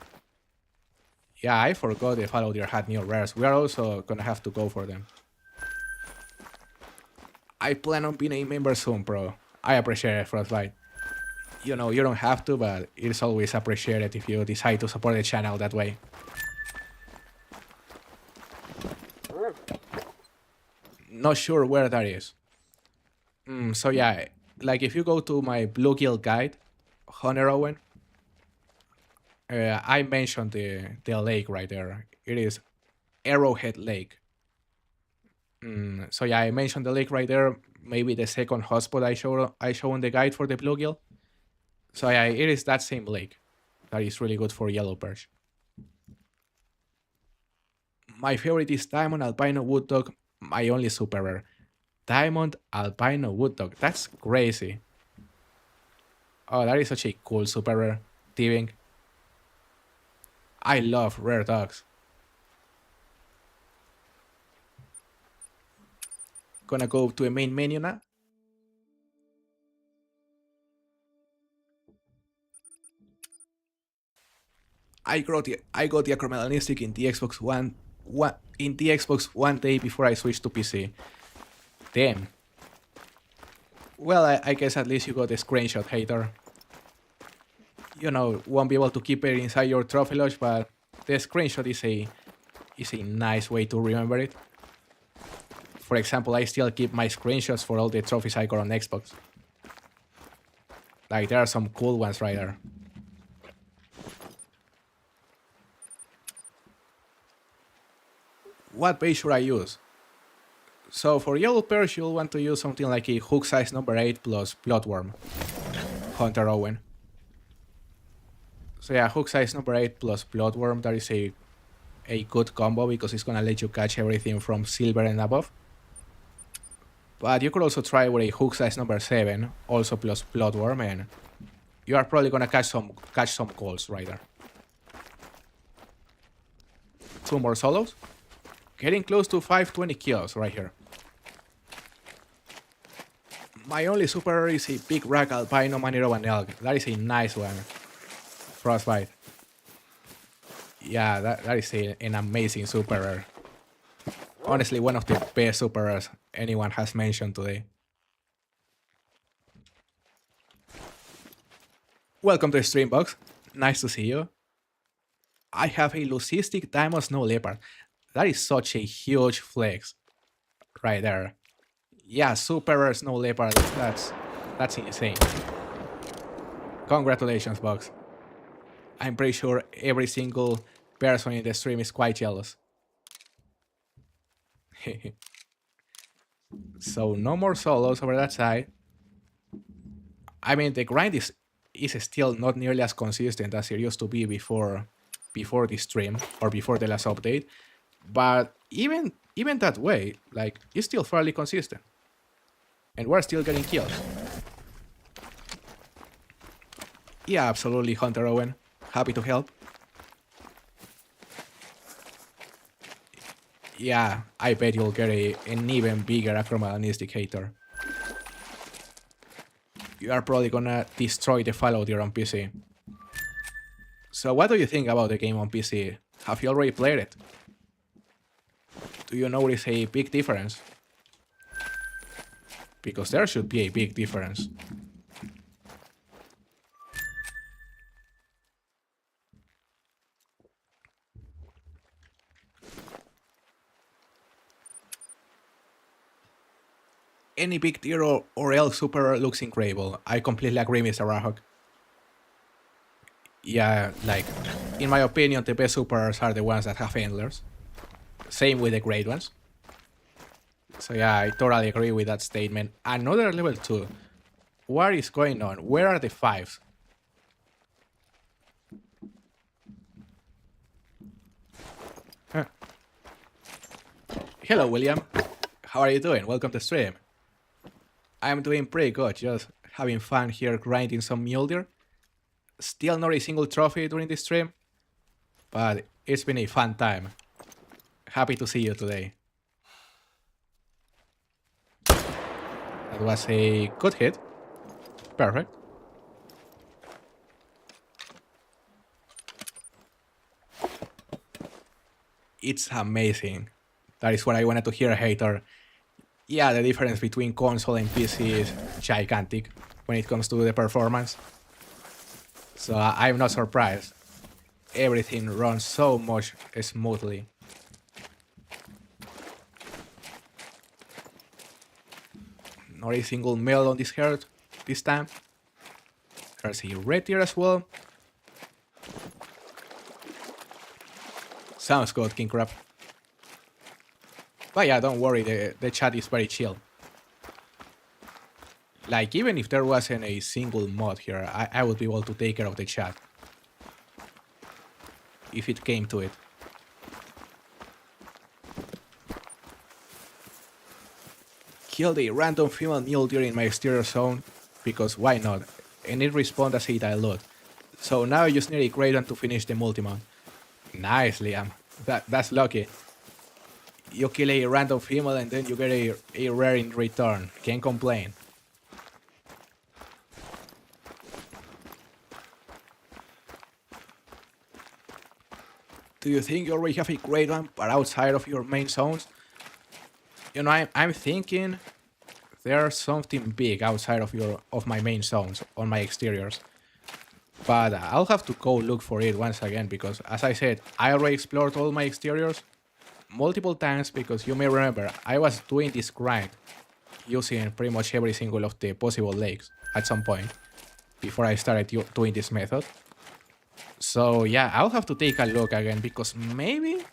Yeah, I forgot the fallow deer had new rares. We are also gonna have to go for them. I plan on being a member soon, bro. I appreciate it, Frostbite. You know, you don't have to, but it's always appreciated if you decide to support the channel that way. Not sure where that is. So yeah, like if you go to my bluegill guide, Hunter Owen, I mentioned the lake right there. It is Arrowhead Lake. So yeah, I mentioned the lake right there. Maybe the second hotspot I show on the guide for the bluegill. So yeah, it is that same lake. That is really good for yellow perch. My favorite is Diamond Albino Wood Dog, my only super rare. Diamond Albino Wood Dog, that's crazy. Oh, that is such a cool super rare. Thieving. I love rare dogs. Gonna go to a main menu now. I got the acromelanistic in the Xbox One day before I switched to PC. Damn. Well, I guess at least you got the screenshot, hater. You know, won't be able to keep it inside your trophy lodge, but the screenshot is a nice way to remember it. For example, I still keep my screenshots for all the trophies I got on Xbox. Like, there are some cool ones right there. What bait should I use? So for yellow perch, you'll want to use something like a hook size number 8 plus bloodworm. Hunter Owen. So yeah, hook size number 8 plus bloodworm, that is a good combo because it's gonna let you catch everything from silver and above. But you could also try with a hook size number 7, also plus bloodworm, and you are probably gonna catch some calls right there. 2 more solos. Getting close to 520 kills right here. My only super rare is a big rack albino Maniroban elk. That is a nice one. Frostbite. Yeah, that is an amazing super rare. Honestly, one of the best super rares anyone has mentioned today. Welcome to the stream, Box. Nice to see you. I have a leucistic diamond snow leopard. That is such a huge flex. Right there. Yeah, super rare snow leopard. That's insane. Congratulations, Box. I'm pretty sure every single person in the stream is quite jealous. So no more solos over that side. I mean, the grind is still not nearly as consistent as it used to be before the stream or before the last update. But even that way, like, it's still fairly consistent. And we're still getting kills. Yeah, absolutely, Hunter Owen. Happy to help. Yeah, I bet you'll get an even bigger acromelanistic hater. You are probably gonna destroy the fallow deer on PC. So what do you think about the game on PC? Have you already played it? Do you notice a big difference? Because there should be a big difference. Any big deer or elk super looks incredible. I completely agree, Mr. Rahok. Yeah, like, in my opinion, the best supers are the ones that have antlers. Same with the great ones. So yeah, I totally agree with that statement. Another level 2. What is going on? Where are the 5s? Huh. Hello, William. How are you doing? Welcome to stream. I'm doing pretty good, just having fun here grinding some Mule Deer. Still not a single trophy during this stream, but it's been a fun time. Happy to see you today. That was a good hit. Perfect. It's amazing. That is what I wanted to hear, hater. Yeah, the difference between console and PC is gigantic when it comes to the performance. So I'm not surprised. Everything runs so much smoothly. Not a single meld on this herd this time. There's a red deer as well. Sounds good, King Crab. But yeah, don't worry, the chat is very chill. Like, even if there wasn't a single mod here, I would be able to take care of the chat. If it came to it. Killed a random female mule deer in my exterior zone, because why not? And it respawned as a dilute. So now I just need a great one to finish the multi-mount. Nice, Liam. That's lucky. You kill a random female and then you get a rare in return. Can't complain. Do you think you already have a great one, but outside of your main zones? You know, I'm thinking there's something big outside of my main zones, on my exteriors. But I'll have to go look for it once again, because as I said, I already explored all my exteriors multiple times, because you may remember, I was doing this grind using pretty much every single of the possible lakes at some point before I started doing this method. So yeah, I'll have to take a look again, because maybe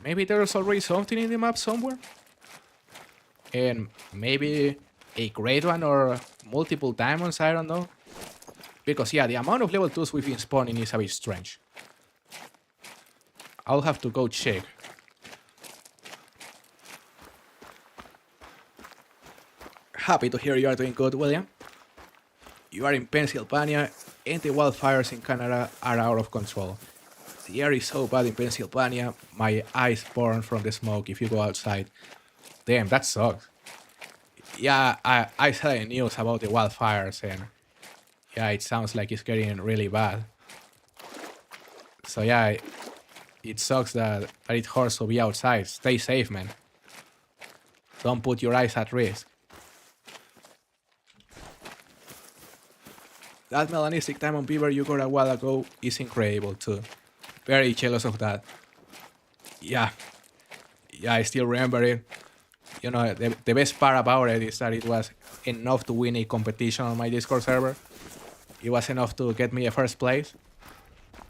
there's already something in the map somewhere. And maybe a great one or multiple diamonds, I don't know. Because yeah, the amount of level 2s we've been spawning is a bit strange. I'll have to go check. Happy to hear you are doing good, William. You are in Pennsylvania, and the wildfires in Canada are out of control. The air is so bad in Pennsylvania, my eyes burn from the smoke if you go outside. Damn, that sucks. Yeah, I saw the news about the wildfires, and yeah, it sounds like it's getting really bad. So yeah, it sucks that it hurts to be outside. Stay safe, man. Don't put your eyes at risk. That melanistic diamond beaver you got a while ago is incredible too. Very jealous of that. Yeah, I still remember it. You know, the best part about it is that it was enough to win a competition on my Discord server. It was enough to get me a first place.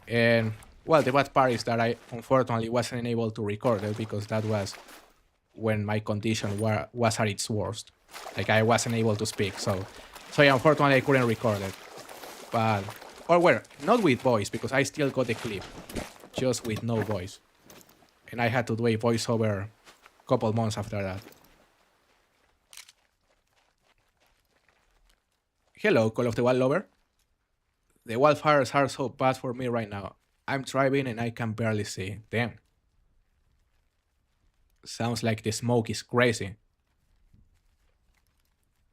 And, well, the bad part is that I unfortunately wasn't able to record it, because that was when my condition was at its worst. Like, I wasn't able to speak, so yeah, unfortunately I couldn't record it. But, or well, not with voice, because I still got the clip, just with no voice. And I had to do a voiceover a couple months after that. Hello, Call of the Wild Lover. The wildfires are so bad for me right now. I'm driving and I can barely see. Damn. Sounds like the smoke is crazy.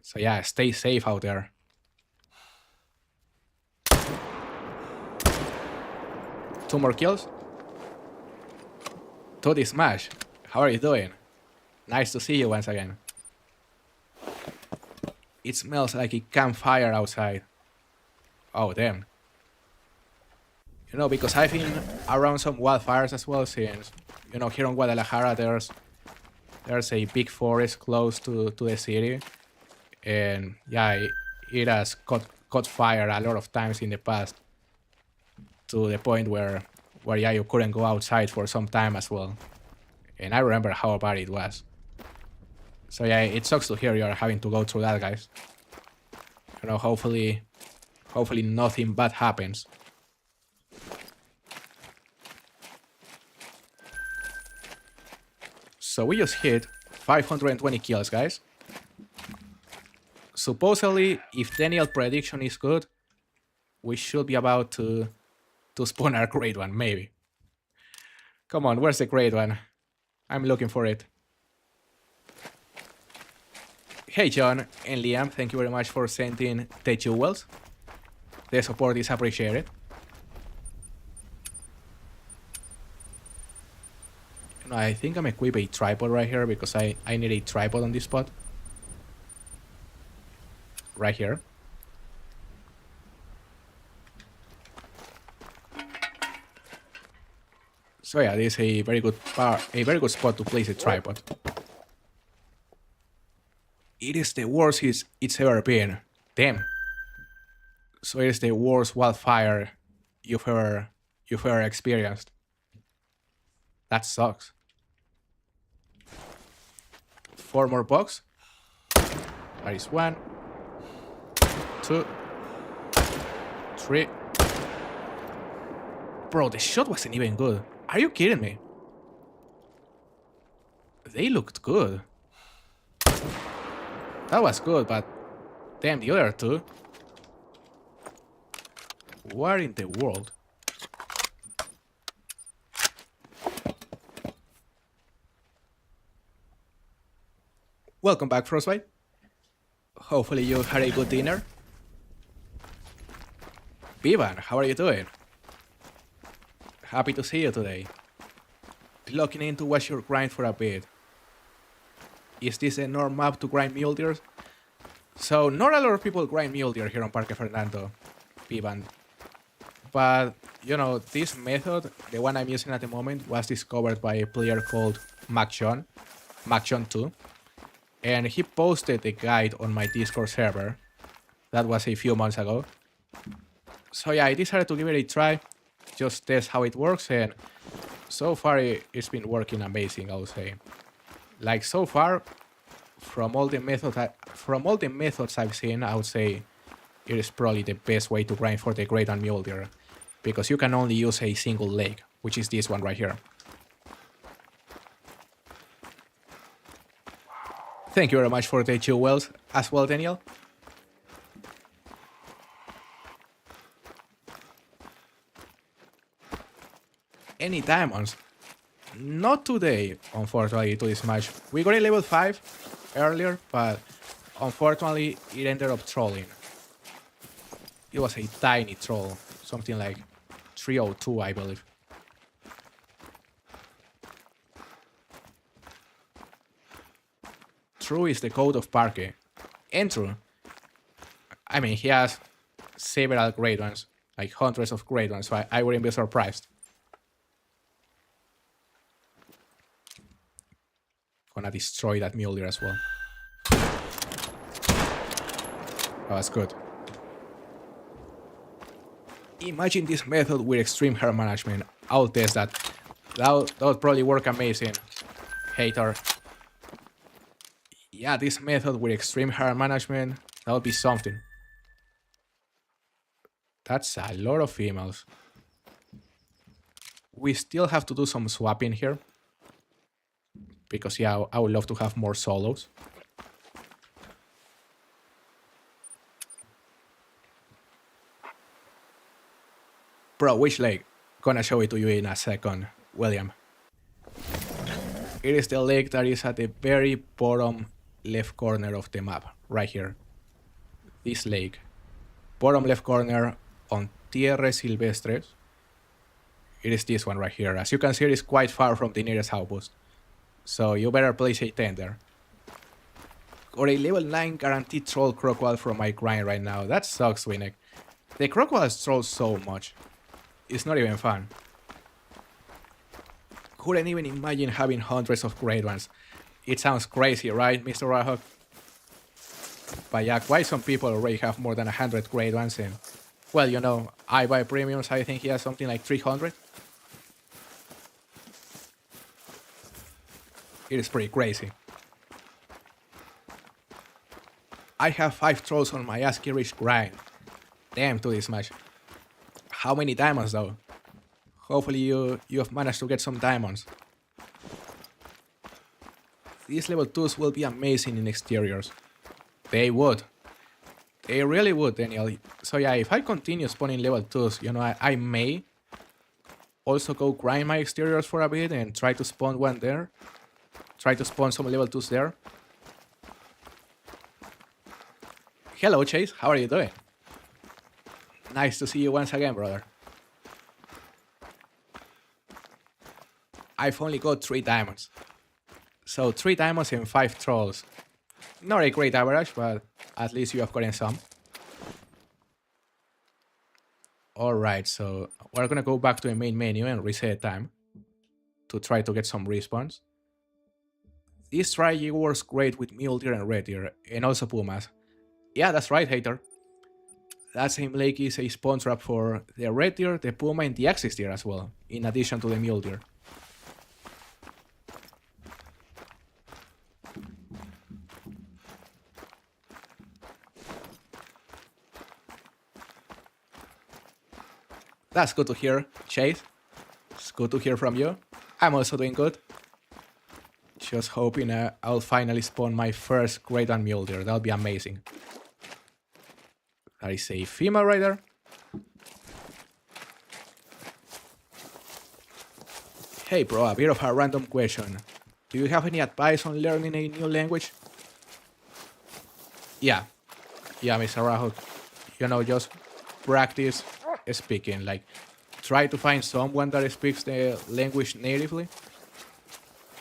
So yeah, stay safe out there. Two more kills. Toddy Smash, how are you doing? Nice to see you once again. It smells like a campfire outside. Oh, damn. You know, because I've been around some wildfires as well, since, you know, here in Guadalajara there's a big forest close to the city. And yeah, it has caught fire a lot of times in the past, to the point where yeah, you couldn't go outside for some time as well. And I remember how bad it was. So yeah, it sucks to hear you're having to go through that, guys. You know, hopefully nothing bad happens. So we just hit 520 kills, guys. Supposedly, if Daniel's prediction is good, we should be about to spawn our great one, maybe. Come on, where's the great one? I'm looking for it. Hey John and Liam, thank you very much for sending the jewels. The support is appreciated. You know, I think I'm equipped a tripod right here because I need a tripod on this spot. Right here. So yeah, this is a very good spot to place a tripod. It is the worst it's ever been. Damn. So it is the worst wildfire you've ever experienced. That sucks. 4 more bugs. That is 1, 2, 3. Bro, the shot wasn't even good. Are you kidding me? They looked good. That was good, but damn, the other 2. What in the world? Welcome back, Frostbite. Hopefully you had a good dinner. Vivan, how are you doing? Happy to see you today. Logging in to watch your grind for a bit. Is this a norm map to grind Mule Deer? So, not a lot of people grind Mule Deer here on Parque Fernando, Vivan. But, you know, this method, the one I'm using at the moment, was discovered by a player called MacJohn2. And he posted a guide on my Discord server. That was a few months ago. So yeah, I decided to give it a try, just test how it works, and so far it's been working amazing, I would say. Like so far, from all the methods I've seen, I would say it is probably the best way to grind for the Great and Mule Deer, because you can only use a single leg, which is this one right here. Thank you very much for the jewels as well, Daniel. Any diamonds? Not today, unfortunately, to this match. We got a level 5 earlier, but unfortunately it ended up trolling. It was a tiny troll, something like 302, I believe. True is the code of Parque. And true. I mean, he has several great ones, like hundreds of great ones, so I wouldn't be surprised. Gonna destroy that Mule Deer as well. Oh, that's good. Imagine this method with extreme hair management. I'll test that. That would probably work amazing. Hater. Yeah, this method with extreme hair management, that would be something. That's a lot of females. We still have to do some swapping here. Because yeah, I would love to have more solos. Bro, which leg? Gonna show it to you in a second, William. It is the leg that is at the very bottom left corner of the map, right here. This leg. Bottom left corner on Tierra Silvestres. It is this one right here. As you can see, it is quite far from the nearest outpost. So you better place a tender. Got a level 9 guaranteed troll crocodile from my grind right now. That sucks, Winnick. The crocodiles troll so much. It's not even fun. Couldn't even imagine having hundreds of great ones. It sounds crazy, right, Mr. Rahok? But yeah, quite some people already have more than 100 great ones, and well, you know, I buy premiums, I think he has something like 300. It is pretty crazy. I have 5 trolls on my ASCII Rich grind. Damn, to this match. How many diamonds though? Hopefully you have managed to get some diamonds. These level 2s will be amazing in exteriors. They would. They really would, Daniel. So yeah, if I continue spawning level 2s, you know, I may also go grind my exteriors for a bit and try to spawn one there. Try to spawn some level 2s there. Hello, Chase. How are you doing? Nice to see you once again, brother. I've only got 3 diamonds. So 3 diamonds and 5 trolls. Not a great average, but at least you have gotten some. Alright, so we're gonna go back to the main menu and reset time to try to get some respawns. This strategy works great with Mule Deer and Red Deer, and also Pumas. Yeah, that's right, hater. That same lake is a spawn trap for the Red Deer, the Puma, and the Axis Deer as well, in addition to the Mule Deer. That's good to hear, Chase. It's good to hear from you. I'm also doing good. Just hoping I'll finally spawn my first Great One Mule Deer. That'll be amazing. That is a female right there. Hey bro, a bit of a random question. Do you have any advice on learning a new language? Yeah, Mr. Rahul. You know, just practice speaking. Like, try to find someone that speaks the language natively.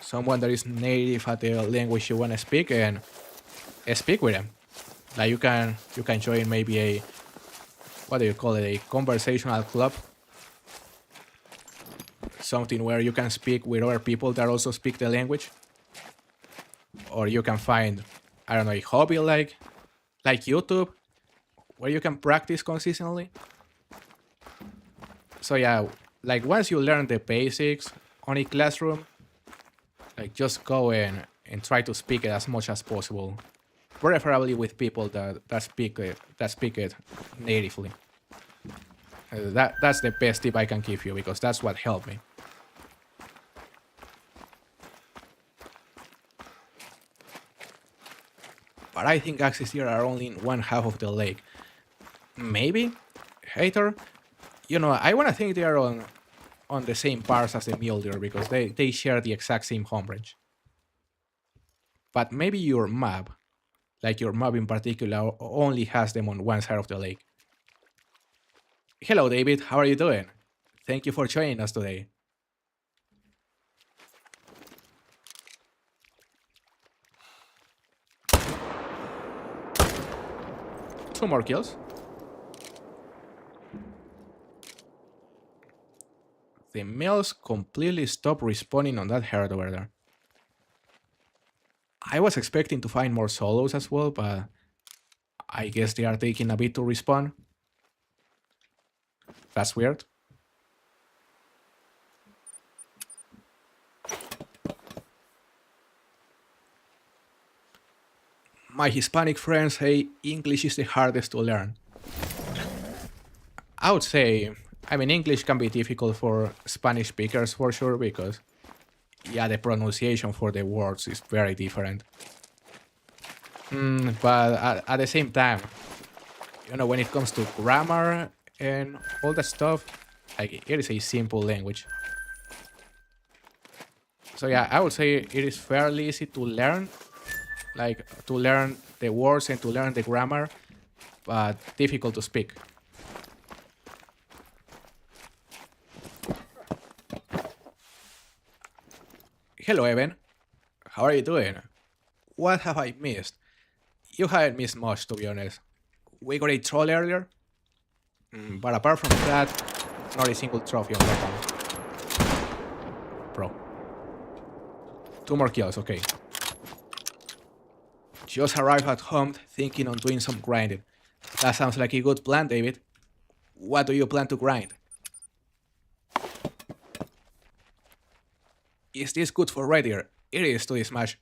Someone that is native at the language you want to speak, and speak with them. Like you can join maybe a, what do you call it, a conversational club. Something where you can speak with other people that also speak the language. Or you can find, I don't know, a hobby like YouTube, where you can practice consistently. So yeah, like once you learn the basics on a classroom, like just go in and try to speak it as much as possible, preferably with people that speak it natively. That's the best tip I can give you, because that's what helped me. But I think axes here are only in one half of the lake. Maybe, hater. You know, I wanna think they are on the same parts as the Mule Deer, because they share the exact same home range. But maybe your map, like your map in particular, only has them on one side of the lake. Hello David, how are you doing? Thank you for joining us today. Two more kills. The males completely stopped respawning on that herd over there. I was expecting to find more solos as well, but I guess they are taking a bit to respawn. That's weird. My Hispanic friends say English is the hardest to learn. I would say, I mean, English can be difficult for Spanish speakers for sure, because yeah, the pronunciation for the words is very different. But at the same time, you know, when it comes to grammar and all that stuff, like, it is a simple language. So yeah, I would say it is fairly easy to learn, like to learn the words and to learn the grammar, but difficult to speak. Hello Evan, how are you doing? What have I missed? You haven't missed much, to be honest. We got a troll earlier, but apart from that, not a single trophy on that one. Bro. 2 more kills, okay. Just arrived at home thinking on doing some grinding. That sounds like a good plan, David. What do you plan to grind? Is this good for Red Deer? It is to this match.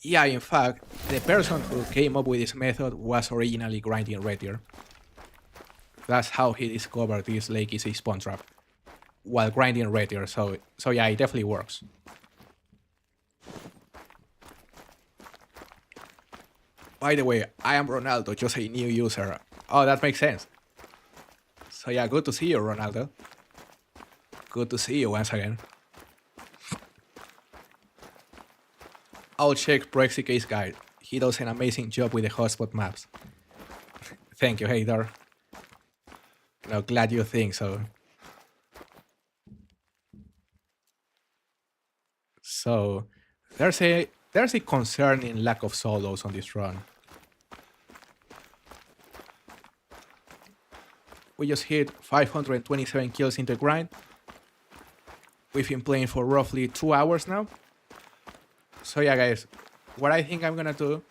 Yeah, in fact, the person who came up with this method was originally grinding Red Deer. That's how he discovered this lake is a spawn trap, while grinding Red Deer, so yeah, it definitely works. By the way, I am Ronaldo, just a new user. Oh, that makes sense. So yeah, good to see you, Ronaldo. Good to see you once again. I'll check Brexicase guide. He does an amazing job with the hotspot maps. Thank you, hater. No, glad you think so. So, there's a concerning lack of solos on this run. We just hit 527 kills in the grind. We've been playing for roughly 2 hours now. So yeah, guys, what I think I'm gonna do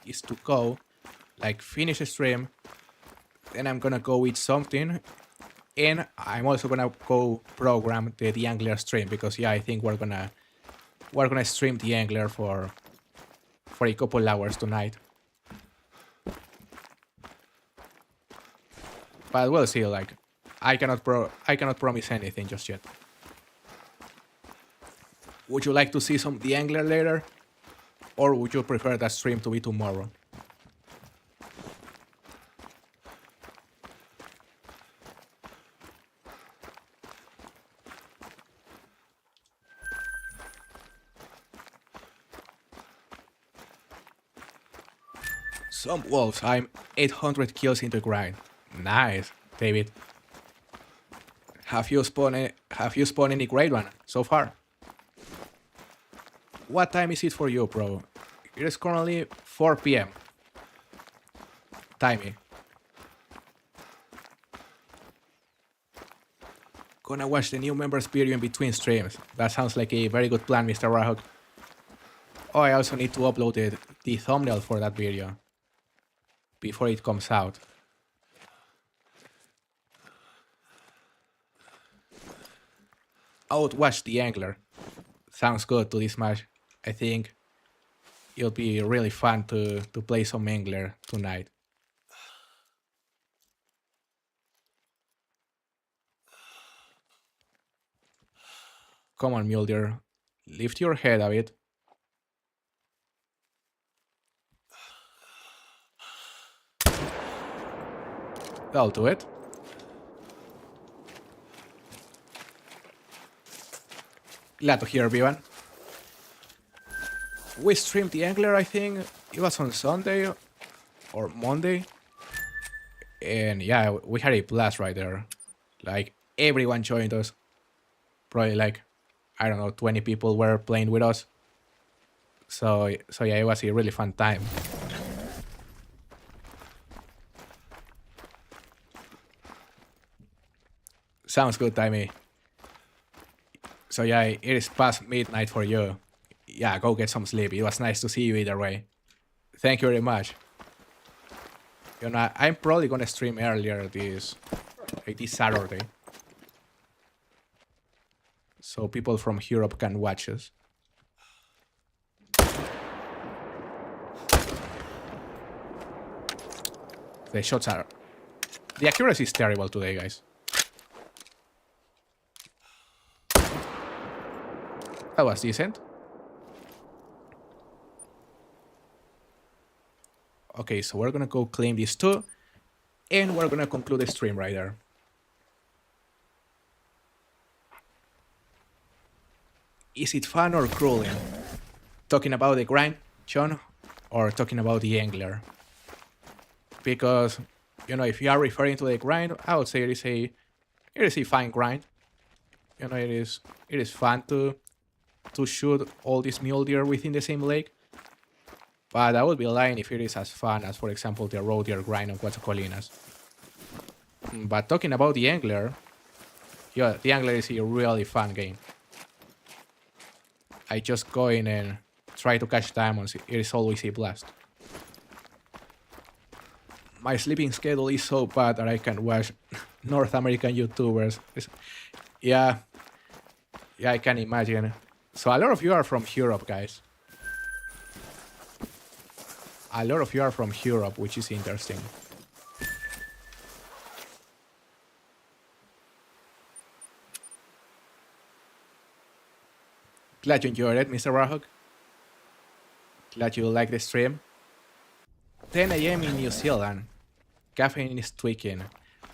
is to go, like, finish the stream, then I'm gonna go eat something, and I'm also gonna go program the Angler stream, because yeah, I think we're gonna stream the Angler for a couple hours tonight. But we'll see. Like, I cannot promise anything just yet. Would you like to see some the Angler later, or would you prefer that stream to be tomorrow? Some wolves. I'm 800 kills in the grind. Nice, David. Have you spawned any great one so far? What time is it for you, bro? It is currently 4 p.m. Timey. Gonna watch the new members video in between streams. That sounds like a very good plan, Mr. Rahok. Oh, I also need to upload the thumbnail for that video before it comes out. I would watch the Angler. Sounds good to this match. I think it'll be really fun to play some Angler tonight. Come on, Mule Deer. Lift your head a bit. That'll do it. Glad to hear, Vivan. We streamed the Angler, I think it was on Sunday or Monday. And yeah, we had a blast right there. Like, everyone joined us. Probably like, I don't know, 20 people were playing with us. So yeah, it was a really fun time. Sounds good, Timey. So yeah, it is past midnight for you. Yeah, go get some sleep. It was nice to see you either way. Thank you very much. You know, I'm probably gonna stream earlier this Saturday, so people from Europe can watch us. The shots are... The accuracy is terrible today, guys. That was decent. Okay, so we're gonna go claim these two, and we're gonna conclude the stream right there. Is it fun or grueling? Talking about the grind, John, or talking about the Angler? Because, you know, if you are referring to the grind, I would say it is a fine grind. You know, it is fun to shoot all these mule deer within the same lake. But I would be lying if it is as fun as, for example, the roe deer grind on Coatzicolinas. But talking about the Angler, yeah, the Angler is a really fun game. I just go in and try to catch diamonds. It is always a blast. My sleeping schedule is so bad that I can watch North American YouTubers. Yeah, I can imagine. So a lot of you are from Europe, guys. A lot of you are from Europe, which is interesting. Glad you enjoyed it, Mr. Rahok. Glad you liked the stream. 10 a.m. in New Zealand. Caffeine is tweaking.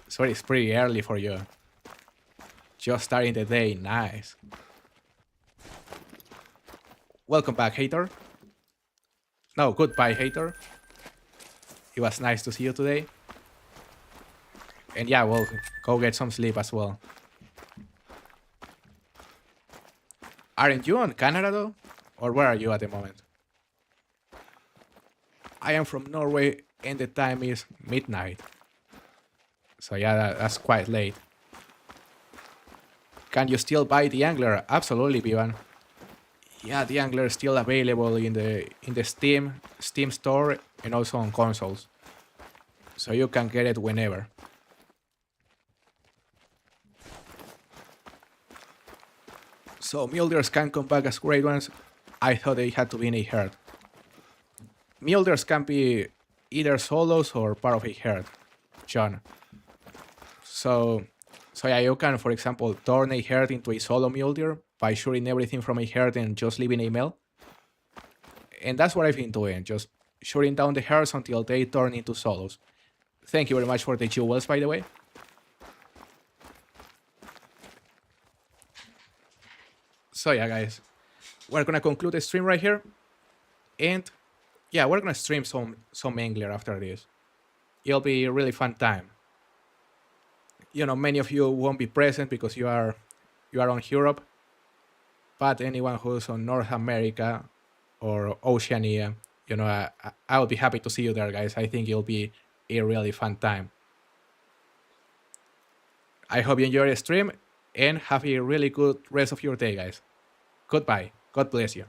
So it's pretty early for you. Just starting the day, nice. Welcome back, hater. No, goodbye, hater. It was nice to see you today. And yeah, well, go get some sleep as well. Aren't you on Canada though? Or where are you at the moment? I am from Norway and the time is midnight. So yeah, that's quite late. Can you still buy the Angler? Absolutely, Vivan. Yeah, the Angler is still available in the Steam store and also on consoles. So you can get it whenever. So mule deers can come back as great ones. I thought they had to be in a herd. Mule deers can be either solos or part of a herd, John. So, so yeah, you can, for example, turn a herd into a solo mule deer by shooting everything from a herd and just leaving a male. And that's what I've been doing, just shooting down the herds until they turn into solos. Thank you very much for the jewels, by the way. So yeah, guys, we're gonna conclude the stream right here, and yeah, we're gonna stream some angler after this. It'll be a really fun time. You know, many of you won't be present because you are on Europe, but anyone who's on North America or Oceania, you know, I'll be happy to see you there, guys. I think it'll be a really fun time. I hope you enjoy the stream and have a really good rest of your day, guys. Goodbye. God bless you.